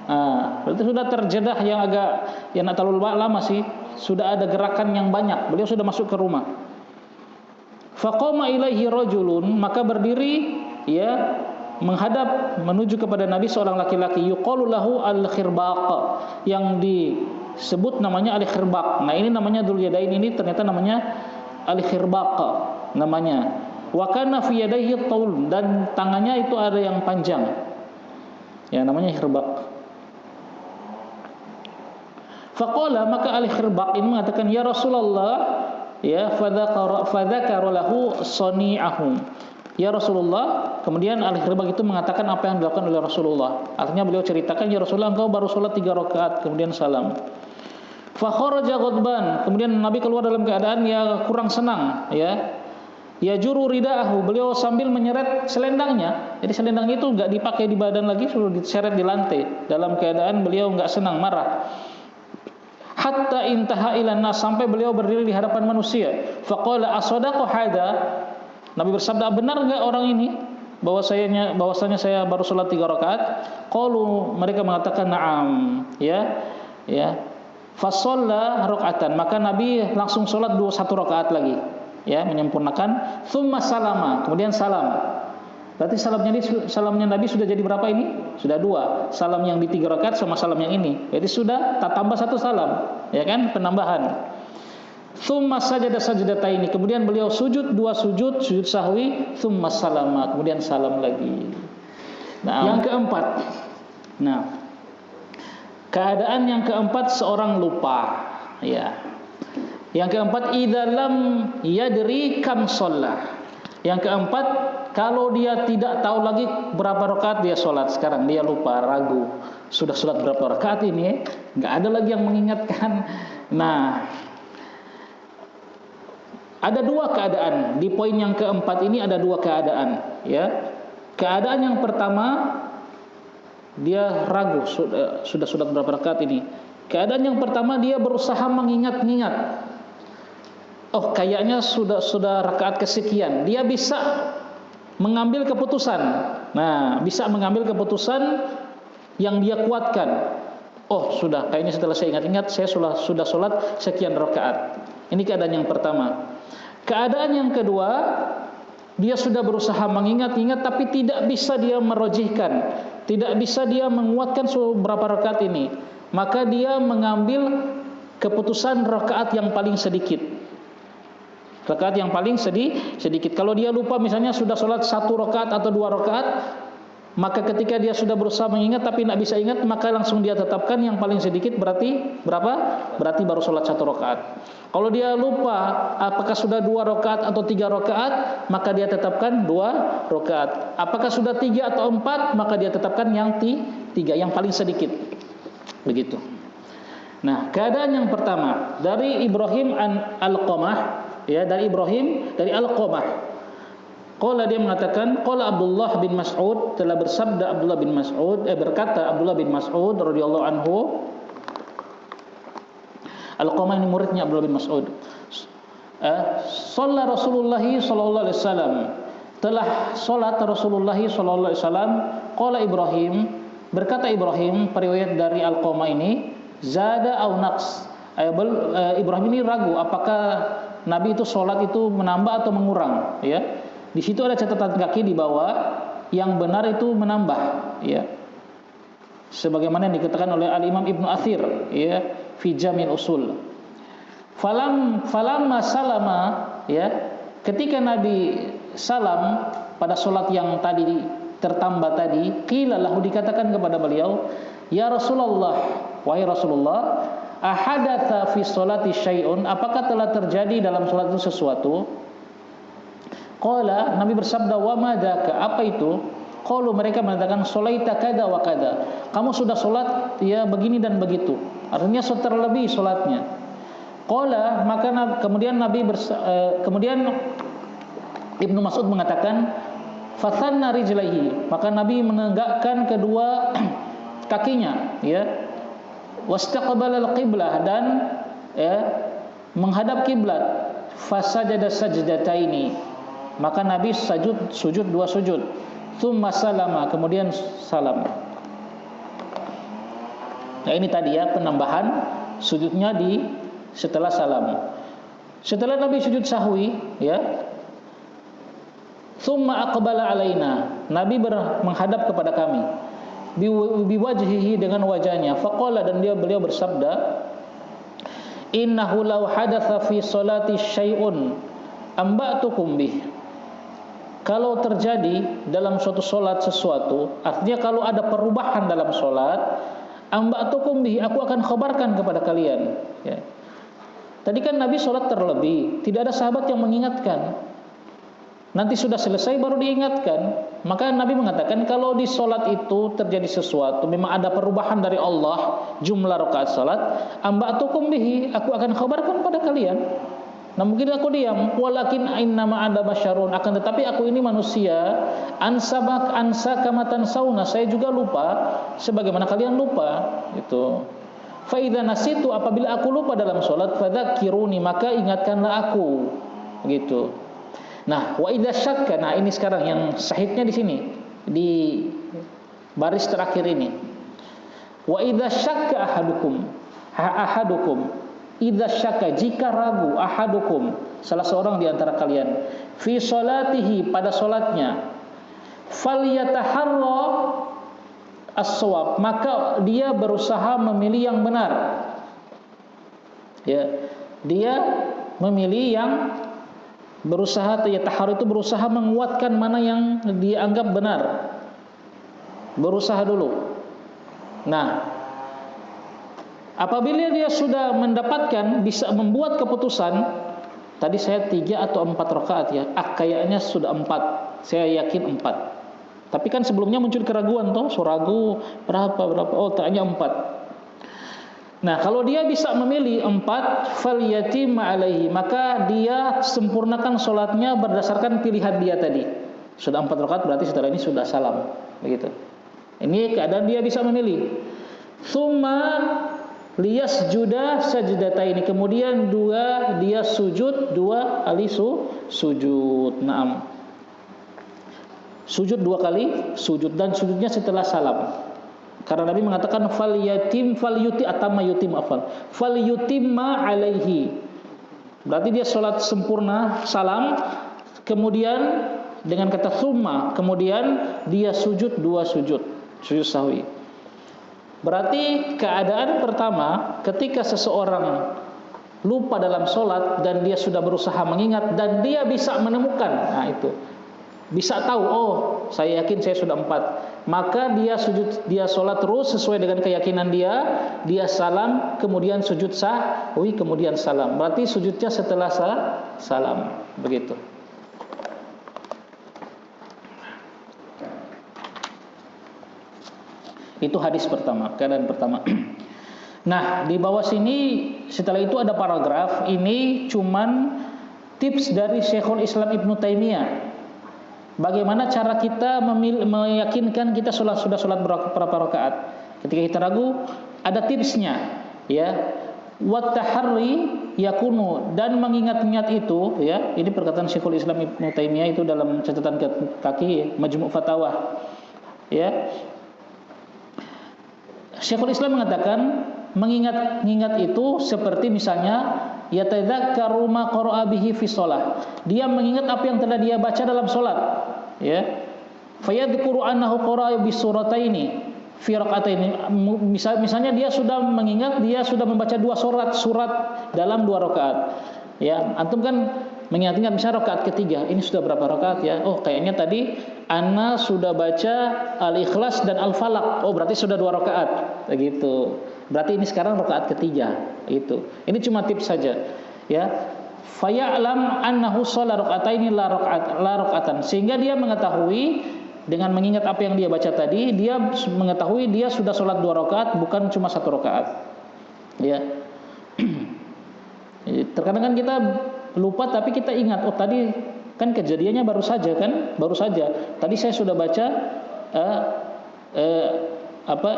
Nah, berarti sudah terjedah yang tak terlalu lama sih. Sudah ada gerakan yang banyak. Beliau sudah masuk ke rumah. Faqama ilaihi rajulun, maka berdiri ya menghadap menuju kepada Nabi seorang laki-laki, yuqalu lahu al-khirbaq, yang disebut namanya al-khirbaq. Nah, ini namanya Dzul Yadain, ini ternyata namanya al-khirbaq namanya. Wa kana fi yadayhi taul, dan tangannya itu ada yang panjang. Ya, namanya khirbaq. Faqala, maka al-khirbaq ini mengatakan, ya Rasulullah, ya fadzakara lahu sani'ahu. Ya Rasulullah, kemudian al-khirbaq itu mengatakan apa yang dilakukan oleh Rasulullah. Artinya beliau ceritakan, ya Rasulullah, engkau baru sholat 3 rakaat kemudian salam. Fa kharaja ghadban, kemudian Nabi keluar dalam keadaan ya kurang senang, ya. Ya juru ridaahu, beliau sambil menyeret selendangnya. Jadi selendangnya itu enggak dipakai di badan lagi, sudah diseret di lantai. Dalam keadaan beliau enggak senang, marah. Hatta intaha ila nas, sampai beliau berdiri di hadapan manusia. Faqala asadaqa hada, Nabi bersabda, benar enggak orang ini bahwasanya saya baru salat 3 rakaat? Qalu, mereka mengatakan na'am, ya. Fa shalla raka'atan, maka Nabi langsung salat 1 rakaat lagi. ya, menyempurnakan. Tsumma salama, kemudian salam. Berarti salamnya Nabi sudah jadi berapa ini? Sudah 2. Salam yang di 3 rakaat sama salam yang ini. Jadi sudah tambah 1 salam, ya kan? Penambahan. Tsumma sajada sajdataini, kemudian beliau sujud 2 sujud sahwi, tsumma salama, kemudian salam lagi. Nah, yang keempat. Nah, keadaan yang keempat seorang lupa, ya. Yang keempat, idza lam yadri kam shalah. Yang keempat, kalau dia tidak tahu lagi berapa rakaat dia sholat, sekarang dia lupa, ragu, sudah sholat berapa rakaat ini, nggak ada lagi yang mengingatkan. Nah, ada 2 keadaan di poin yang keempat ini, ada 2 keadaan, ya. Keadaan yang pertama, dia ragu, sudah sholat berapa rakaat ini. Keadaan yang pertama, dia berusaha mengingat-ingat. Oh, kayaknya sudah rakaat kesekian. Dia bisa mengambil keputusan. Nah, bisa mengambil keputusan yang dia kuatkan. Oh, sudah, kayaknya setelah saya ingat-ingat, saya sudah sholat sekian rakaat. Ini keadaan yang pertama. Keadaan yang kedua, dia sudah berusaha mengingat-ingat, tapi tidak bisa dia merojihkan, tidak bisa dia menguatkan berapa rakaat ini. Maka dia mengambil keputusan rakaat yang paling sedikit. Rakaat yang paling sedikit. Kalau dia lupa misalnya sudah sholat 1 rakaat atau 2 rakaat, maka ketika dia sudah berusaha mengingat tapi tidak bisa ingat, maka langsung dia tetapkan yang paling sedikit. Berarti berapa? Berarti baru sholat 1 rakaat. Kalau dia lupa apakah sudah 2 rakaat atau 3 rakaat, maka dia tetapkan 2 rakaat. Apakah sudah 3 atau 4, maka dia tetapkan yang 3, yang paling sedikit. Begitu. Nah, keadaan yang pertama dari Ibrahim Al-Qamah, ya, dari Al-Qamah. Qala, dia mengatakan, qala Abdullah bin Mas'ud, telah bersabda Abdullah bin Mas'ud, berkata Abdullah bin Mas'ud radhiyallahu anhu. Al-Qamah ini muridnya Abdullah bin Mas'ud. Shalla Rasulullah sallallahu alaihi wasallam, telah salat Rasulullah sallallahu alaihi wasallam. Qala Ibrahim, berkata Ibrahim, periwayat dari Al-Qamah ini, zada au naqs. Ibrahim ini ragu apakah Nabi itu sholat itu menambah atau mengurang, ya. Di situ ada catatan kaki di bawah, yang benar itu menambah, ya. Sebagaimana yang dikatakan oleh Al-Imam Ibnu Athir, ya, fi Jamil Usul. Falamma salama, ya, ketika Nabi salam pada sholat yang tadi tertambah tadi, qila lahu, dikatakan kepada beliau, ya Rasulullah, wahai Rasulullah, ahadatha fi sholati syai'un, apakah telah terjadi dalam sholat itu sesuatu? Qala, Nabi bersabda, wa madaka, apa itu? Qalu, mereka mengatakan, sholaita kada wa kada, kamu sudah sholat ya begini dan begitu, artinya terlebih sholatnya. Qala, maka kemudian kemudian Ibnu Mas'ud mengatakan, fathanna rijlaihi, maka Nabi menegakkan kedua kakinya, ya, wastaqbala al-qiblah, dan ya, menghadap kiblat. Fasajada sajdataini, maka Nabi sujud 2 sujud. Tsumma salama, kemudian salam. Nah, ini tadi ya penambahan sujudnya setelah salam. Setelah Nabi sujud sahwi, ya, tsumma aqbala alaina, Nabi menghadap kepada kami, biwajhihi, dengan wajahnya. Faqala, dan beliau bersabda, innahu law hadatsa fi sholati syai'un amba'tukum bih, kalau terjadi dalam suatu sholat sesuatu, artinya kalau ada perubahan dalam sholat, amba'tukum bih, aku akan khabarkan kepada kalian, ya. Tadi kan Nabi sholat terlebih, tidak ada sahabat yang mengingatkan. Nanti sudah selesai baru diingatkan. Maka Nabi mengatakan, kalau di sholat itu terjadi sesuatu, memang ada perubahan dari Allah jumlah rakaat sholat, amba'tukum bihi, aku akan khabarkan pada kalian. Nah, mungkin aku diam, walakin innama ada basyarun, akan tetapi aku ini manusia, ansa kamatan sauna, saya juga lupa sebagaimana kalian lupa, gitu. Fa idza nasitu, apabila aku lupa dalam sholat, fadzakiruni, maka ingatkanlah aku, gitu. Nah, wa idza syakka, nah ini sekarang yang sahihnya di sini, di baris terakhir ini. Wa idza syakka ahadukum, idza syaka, jika ragu ahadukum, salah seorang di antara kalian, fi salatihi, pada salatnya, falyataharra as-shawab, maka dia berusaha memilih yang benar. Ya, dia memilih yang berusaha, yatahar itu berusaha menguatkan mana yang dianggap benar. Berusaha dulu. Nah, apabila dia sudah mendapatkan, bisa membuat keputusan, tadi saya 3 atau 4 rakaat ya, kayaknya sudah 4, saya yakin 4. Tapi kan sebelumnya muncul keraguan toh, so ragu berapa, oh ternyata 4. Nah, kalau dia bisa memilih 4, falyatim alaihi, maka dia sempurnakan sholatnya berdasarkan pilihan dia tadi. Sudah 4 rakaat berarti setelah ini sudah salam, begitu. Ini keadaan dia bisa memilih. Tsumma liyasjuda sajdataini, kemudian dia sujud 2 kali sujud. Naam. Sujud 2 kali sujud, dan sujudnya setelah salam. Karena Nabi mengatakan falyutimma alaihi. Berarti dia sholat sempurna salam, kemudian dengan kata tsumma, kemudian dia sujud 2 sujud sahwi. Berarti keadaan pertama, ketika seseorang lupa dalam sholat dan dia sudah berusaha mengingat dan dia bisa menemukan, nah itu bisa tahu, oh saya yakin saya sudah 4, maka dia sujud, dia sholat terus sesuai dengan keyakinan dia salam, kemudian sujud sahwi, kemudian salam. Berarti sujudnya setelah salam, begitu. Itu hadis pertama, keadaan pertama. Nah, di bawah sini setelah itu ada paragraf, ini cuman tips dari Syekhul Islam Ibnu Taimiyah. Bagaimana cara kita meyakinkan kita sudah sholat berapa rakaat. Ketika kita ragu, ada tipsnya, ya. Wat taharri yakunu, dan mengingat-ingat itu, ya. Ini perkataan Syekhul Islam Ibnu Taimiyah itu dalam catatan kaki Majmu' Fatawa. Ya. Syekhul Islam mengatakan mengingat itu seperti misalnya yatadzakkaru ma qara'a bihi fi shalah. Dia mengingat apa yang telah dia baca dalam salat, ya. Fayadhkuru annahu qara'a bi surataini fi rak'ataini. Misalnya dia sudah mengingat dia sudah membaca 2 surat dalam 2 rakaat. Ya, antum kan mengingat-ingat misalnya rakaat ketiga, ini sudah berapa rakaat ya? Oh, kayaknya tadi ana sudah baca Al-Ikhlas dan Al-Falaq. Oh, berarti sudah 2 rakaat. Begitu. Berarti ini sekarang rakaat ketiga. Itu. Ini cuma tips saja. Ya. Faya'lam annahu shalla rak'ataini la rak'atan. Sehingga dia mengetahui dengan mengingat apa yang dia baca tadi, dia mengetahui dia sudah sholat 2 rakaat, bukan cuma 1 rakaat. Ya. Terkadang kan kita lupa tapi kita ingat, oh tadi kan kejadiannya baru saja. Tadi saya sudah baca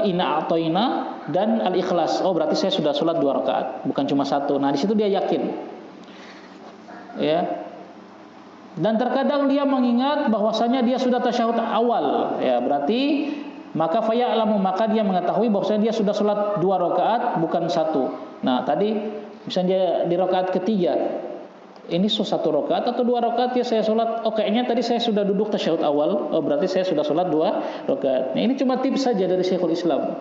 Inna a'toina dan Al-Ikhlas. Oh berarti saya sudah sholat 2 rakaat, bukan cuma 1. Nah di situ dia yakin. Ya. Dan terkadang dia mengingat bahwasanya dia sudah tasyahud awal. Ya, berarti maka faya'lamu, maka dia mengetahui bahwasanya dia sudah sholat 2 rakaat bukan 1. Nah tadi misalnya di rakaat ketiga, ini 1 rakaat atau 2 rakaat ya saya sholat. Oh kayaknya tadi saya sudah duduk tasyahud awal. Oh berarti saya sudah sholat 2 rakaat. Nah ini cuma tips saja dari Syekhul Islam.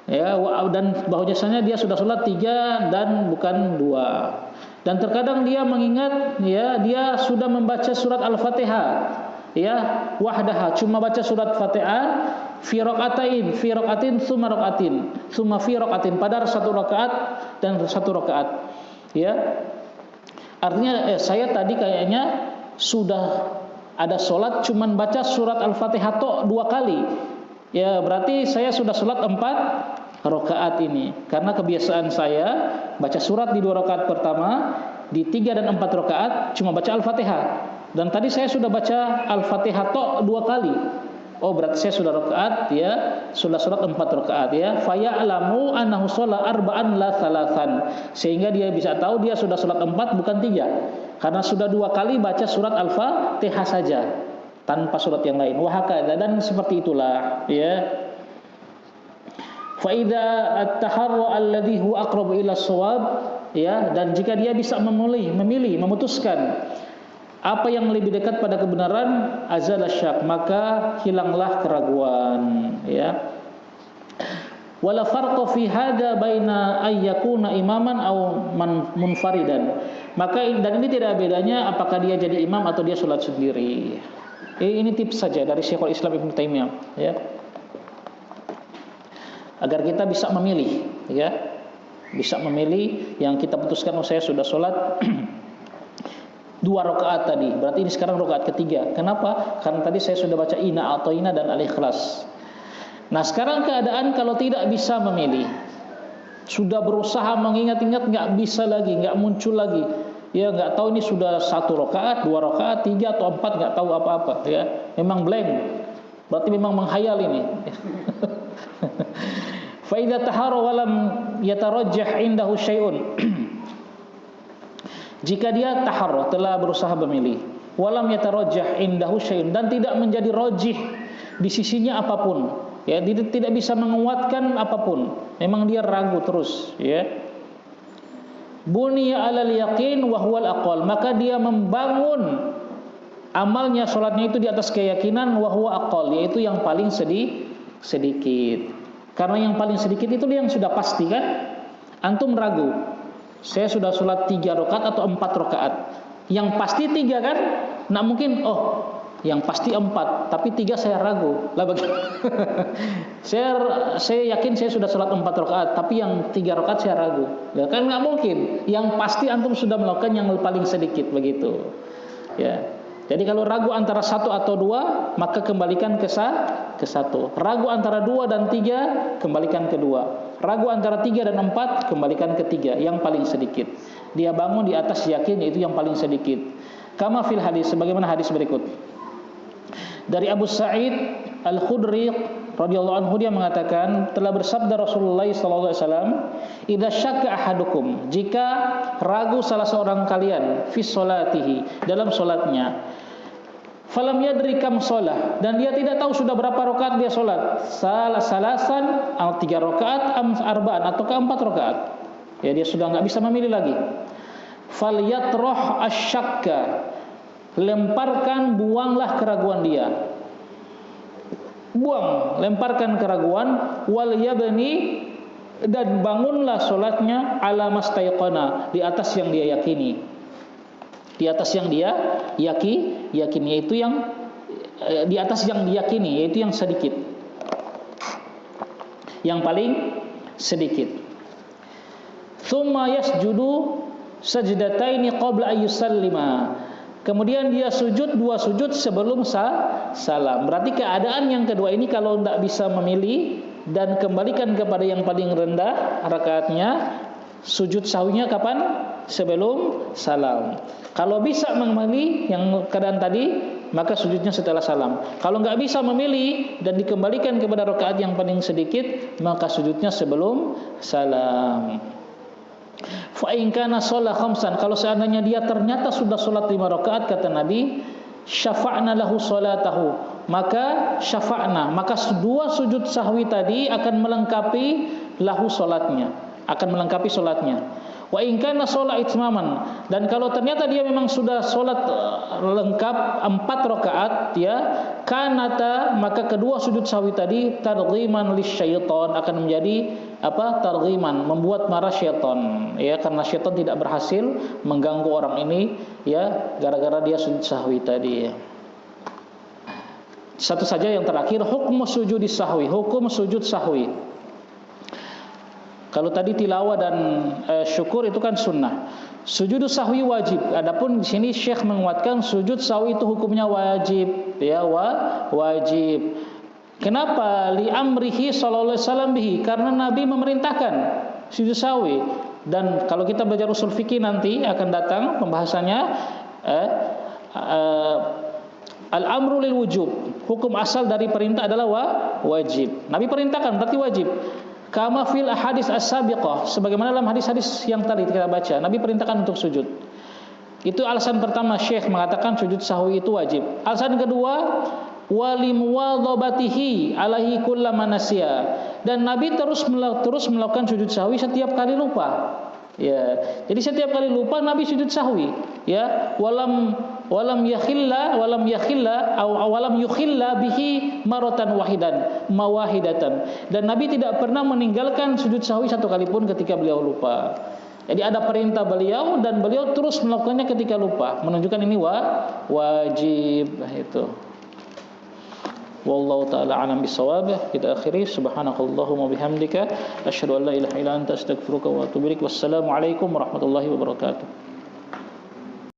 Ya, dan bahwasanya dia sudah sholat 3 dan bukan 2. Dan terkadang dia mengingat, ya dia sudah membaca surat Al-Fatihah, ya wahdaha, cuma baca surat Fatihah fi raka'atin tsumma raka'atin tsumma fi raka'atin, pada 1 rakaat dan 1 rakaat. Ya. Artinya saya tadi kayaknya sudah ada sholat cuman baca surat Al-Fatihah tok 2 kali. Ya berarti saya sudah sholat 4 rakaat ini. Karena kebiasaan saya baca surat di 2 rakaat pertama, di 3 dan 4 rakaat cuma baca Al-Fatihah. Dan tadi saya sudah baca Al-Fatihah tok 2 kali. Oh berarti saya sudah rakaat, ya, sudah sholat 4 rakaat, ya. Faya'lamu annahu shalla arba'an la thalathan. Sehingga dia bisa tahu dia sudah sholat 4 bukan 3. Karena sudah 2 kali baca surat Al-Fatihah saja tanpa surat yang lain. Wahakadha, dan seperti itulah, ya. Fa idza at-taharru alladhi huwa aqrabu ila shawab ya, dan jika dia bisa memilih, memutuskan apa yang lebih dekat pada kebenaran, azala syak, maka hilanglah keraguan, ya. Wala farqa fi hada baina ay yakuna imaman aw munfaridan. Maka dan ini tidak bedanya apakah dia jadi imam atau dia salat sendiri. Ini tips saja dari Syekhul Islam Ibnu Taimiyah, ya. Agar kita bisa memilih, ya. Bisa memilih yang kita putuskan, saya sudah salat 2 rakaat tadi. Berarti ini sekarang rakaat ketiga. Kenapa? Karena tadi saya sudah baca Inna A'thaina dan Al-Ikhlas. Nah, sekarang keadaan kalau tidak bisa memilih, sudah berusaha mengingat-ingat, nggak bisa lagi, nggak muncul lagi, ya nggak tahu ini sudah 1 rakaat, 2 rakaat, 3 atau 4, nggak tahu apa-apa, ya memang blank, berarti memang menghayal ini. Fa idza tahara wa lam yatarajjah indahu syai'un. Jika dia tahar, telah berusaha memilih, walam yatarajjah indahu syai'un, dan tidak menjadi rajih di sisinya apapun, ya, dia tidak bisa menguatkan apapun, memang dia ragu terus, ya. Buniya alal yaqin wa huwal aqal, maka dia membangun amalnya, salatnya itu di atas keyakinan, wa huwa aqal, yaitu yang paling sedikit. Karena yang paling sedikit itu yang sudah pasti, kan? Antum ragu, saya sudah salat 3 rakaat atau 4 rakaat. Yang pasti 3, kan? Nah, mungkin yang pasti 4, tapi 3 saya ragu. Lah bagaimana? saya yakin saya sudah salat 4 rakaat, tapi yang 3 rakaat saya ragu. Ya kan nggak mungkin. Yang pasti antum sudah melakukan yang paling sedikit, begitu. Ya. Jadi kalau ragu antara 1 atau 2, maka kembalikan ke 1. Ragu antara 2 dan 3, kembalikan ke 2. Ragu antara 3 dan 4, kembalikan ke 3, yang paling sedikit. Dia bangun di atas yakin, yaitu yang paling sedikit. Kama fil hadis, sebagaimana hadis berikut. Dari Abu Sa'id Al-Khudri radhiyallahu anhu, dia mengatakan, telah bersabda Rasulullah sallallahu alaihi wasallam, "Idza syakka ahadukum," jika ragu salah seorang kalian, fi sholatihi, dalam salatnya, falam yadri kam shalah, dan dia tidak tahu sudah berapa rakaat dia salat, salasan, 3 rakaat, arba'an, atau 4 rakaat, ya dia sudah enggak bisa memilih lagi. Falyatrah asyakka, lemparkan, buanglah keraguan dia. Buang, lemparkan keraguan, wal yabni, dan bangunlah salatnya ala mastaiqana, di atas yang dia yakini. Di atas yang dia yakini, yaitu yang di atas yang diyakini, yaitu yang sedikit. Yang paling sedikit. Tsumma yasjudu sajdataini qabla ayyusallima. Kemudian dia sujud 2 sujud sebelum salam. Berarti keadaan yang kedua ini kalau tidak bisa memilih dan kembalikan kepada yang paling rendah rakaatnya, sujud sahwinya kapan? Sebelum salam. Kalau bisa memilih yang keadaan tadi, maka sujudnya setelah salam. Kalau nggak bisa memilih dan dikembalikan kepada rakaat yang paling sedikit, maka sujudnya sebelum salam. Fa in kana shalla khamsan, kalau seandainya dia ternyata sudah salat 5 rakaat, kata Nabi, syafa'na lahu salatahu, maka syafa'na, maka 2 sujud sahwi tadi akan melengkapi lahu salatnya, akan melengkapi salatnya. Wa in kana shalla itmaman, dan kalau ternyata dia memang sudah salat lengkap 4 rakaat, ya, kanata, maka kedua sujud sahwi tadi targhiman lisyaitan, akan menjadi targhiman, membuat marah syaitan, ya, karena syaitan tidak berhasil mengganggu orang ini, ya, gara-gara dia sujud sahwi tadi, ya. Satu saja yang terakhir, hukum sujud sahwi, hukum sujud sahwi. Kalau tadi tilawah dan syukur itu kan sunnah. Sujud sahwi wajib. Adapun di sini Syekh menguatkan sujud sahwi itu hukumnya wajib, ya, wajib. Kenapa? Li amrihi sallallahu alaihi wasallam bihi, karena Nabi memerintahkan sujud sahwi. Dan kalau kita belajar usul fikih nanti akan datang pembahasannya, al-amru lil wujub. Hukum asal dari perintah adalah wajib. Nabi perintahkan berarti wajib. Kama fil ahadits as-sabiqah, sebagaimana dalam hadis-hadis yang tadi kita baca, Nabi perintahkan untuk sujud. Itu alasan pertama Syekh mengatakan sujud sahwi itu wajib. Alasan kedua, walimuwadhabatihi alaihi kullama nasiya, dan Nabi terus melakukan sujud sahwi setiap kali lupa. Ya, jadi setiap kali lupa Nabi sujud sahwi. Ya, walam yakhilla walam yukhilla bihi maratan mawahidatan. Dan Nabi tidak pernah meninggalkan sujud sahwi satu kali pun ketika beliau lupa. Jadi ada perintah beliau dan beliau terus melakukannya ketika lupa, menunjukkan ini wajib itu. Wallahu taala alam bisawab. Kita akhiri, subhanakallahumma bihamdika asyhadu an la ilaha illa anta astaghfiruka wa atubu ilaik. Wassalamu alaikum warahmatullahi wabarakatuh.